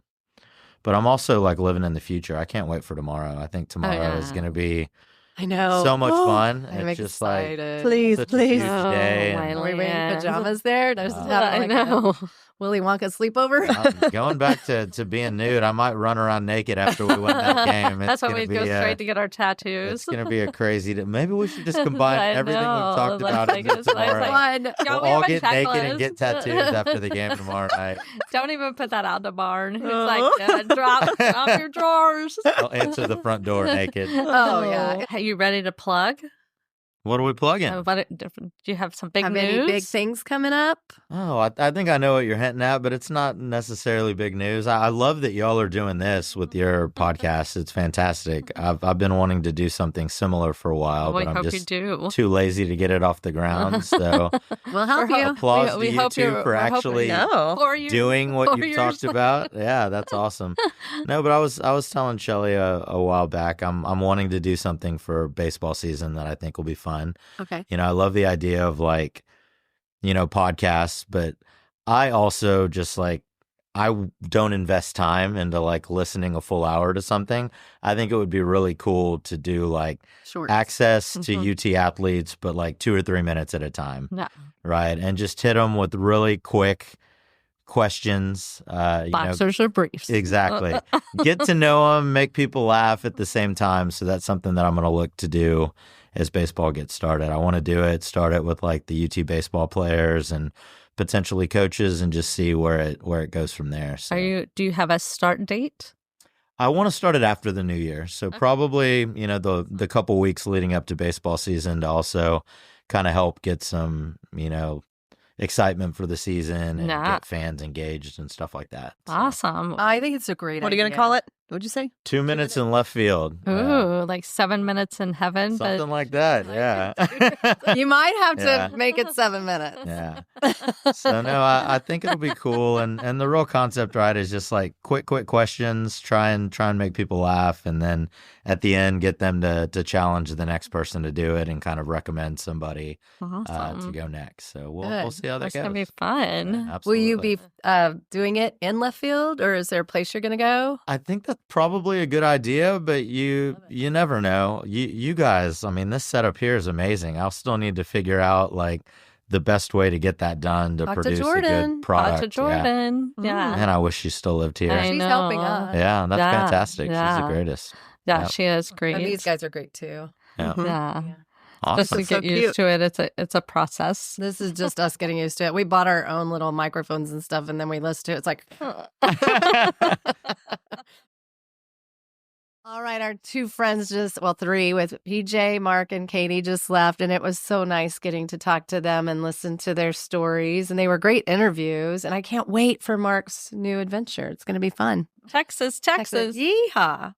But I'm also like living in the future. I can't wait for tomorrow. I think tomorrow is yeah. going to be I know. so much fun. I'm It's just like excited. Please, such a please. huge Oh, day. my and Are we wearing land. pajamas there? There's Uh, having I like a know. Willy Wonka sleepover. I'm going back to being nude. I might run around naked after we win that game. That's why gonna we be, go straight to get our It's tattoos. going to be a crazy day. Maybe we should just combine I everything know, we've talked like, about like, and do it's like- tomorrow. Fun. Y'all, We'll we all have a get naked and checklist. get tattoos after the game tomorrow night. Don't even put that out in the barn. It's Oh. like, drop your drawers. I'll answer the front door naked. Oh, yeah. Are you ready to plug? What are we plugging? Do you have some big Have news? any big things coming up? Oh, I think I know what you're hinting at, but it's not necessarily big news. I love that y'all are doing this with your podcast. It's fantastic. I've been wanting to do something similar for a while, we but I'm hope you just do. too lazy to get it off the ground. So We'll help We're you. applause we to hope you two you're- for we're hoping- actually No. For you. doing what 4 you've years. talked about. Yeah, that's awesome. No, but I was telling Shelly a while back, I'm wanting to do something for baseball season that I think will be fun. Okay. You know, I love the idea of like, you know, podcasts, but I also just like, don't invest time into like listening a full hour to something. I think it would be really cool to do like Short. access to Mhm. UT athletes, but like 2 or 3 minutes at a time. No. Right. And just hit them with really quick questions. You know, Boxers or briefs. exactly. Get to know them, make people laugh at the same time. So that's something that I'm going to look to do as baseball gets started. I want to start it with like the UT baseball players and potentially coaches and just see where it goes from there. So Do you have a start date? I want to start it after the new year. So probably, you know, the couple weeks leading up to baseball season to also kind of help get some, you know, excitement for the season and Yeah. get fans engaged and stuff like that. So, Awesome. I think it's a great What are you going to call it? What'd you say? 2 minutes in left field. Ooh, like 7 minutes in heaven. something But like that. Yeah. You might have to Yeah. make it 7 minutes. Yeah. So no, I think it'll be cool, and the real concept, right, is just like quick questions, try and make people laugh, and then at the end get them to challenge the next person to do it and kind of recommend somebody to awesome. go next. So we'll Good. see how that That's goes. going to be fun. Yeah, Will you absolutely. be doing it in left field, or is there a place you're going to go? I think that's probably a good idea, but you never know. You guys, I mean, this setup here is amazing. I'll still need to figure out like the best way to get that done to Talk to produce a Jordan. good product. Talk to Jordan. Yeah. Man, I wish she still lived here. I She's know. helping us. Yeah, that's Yeah, fantastic. She's yeah. the greatest. Yeah, Yep. she is great. And these guys are great too. Yeah. Mhm. Yeah. Awesome. Just to So get used cute. to it, it's a process. This is just us getting used to it. We bought our own little microphones and stuff, and then we listened to it. It's like, all right, our two friends three with PJ, Marc, and Katie just left. And it was so nice getting to talk to them and listen to their stories. And they were great interviews. And I can't wait for Marc's new adventure. It's going to be fun. Texas. Yeehaw.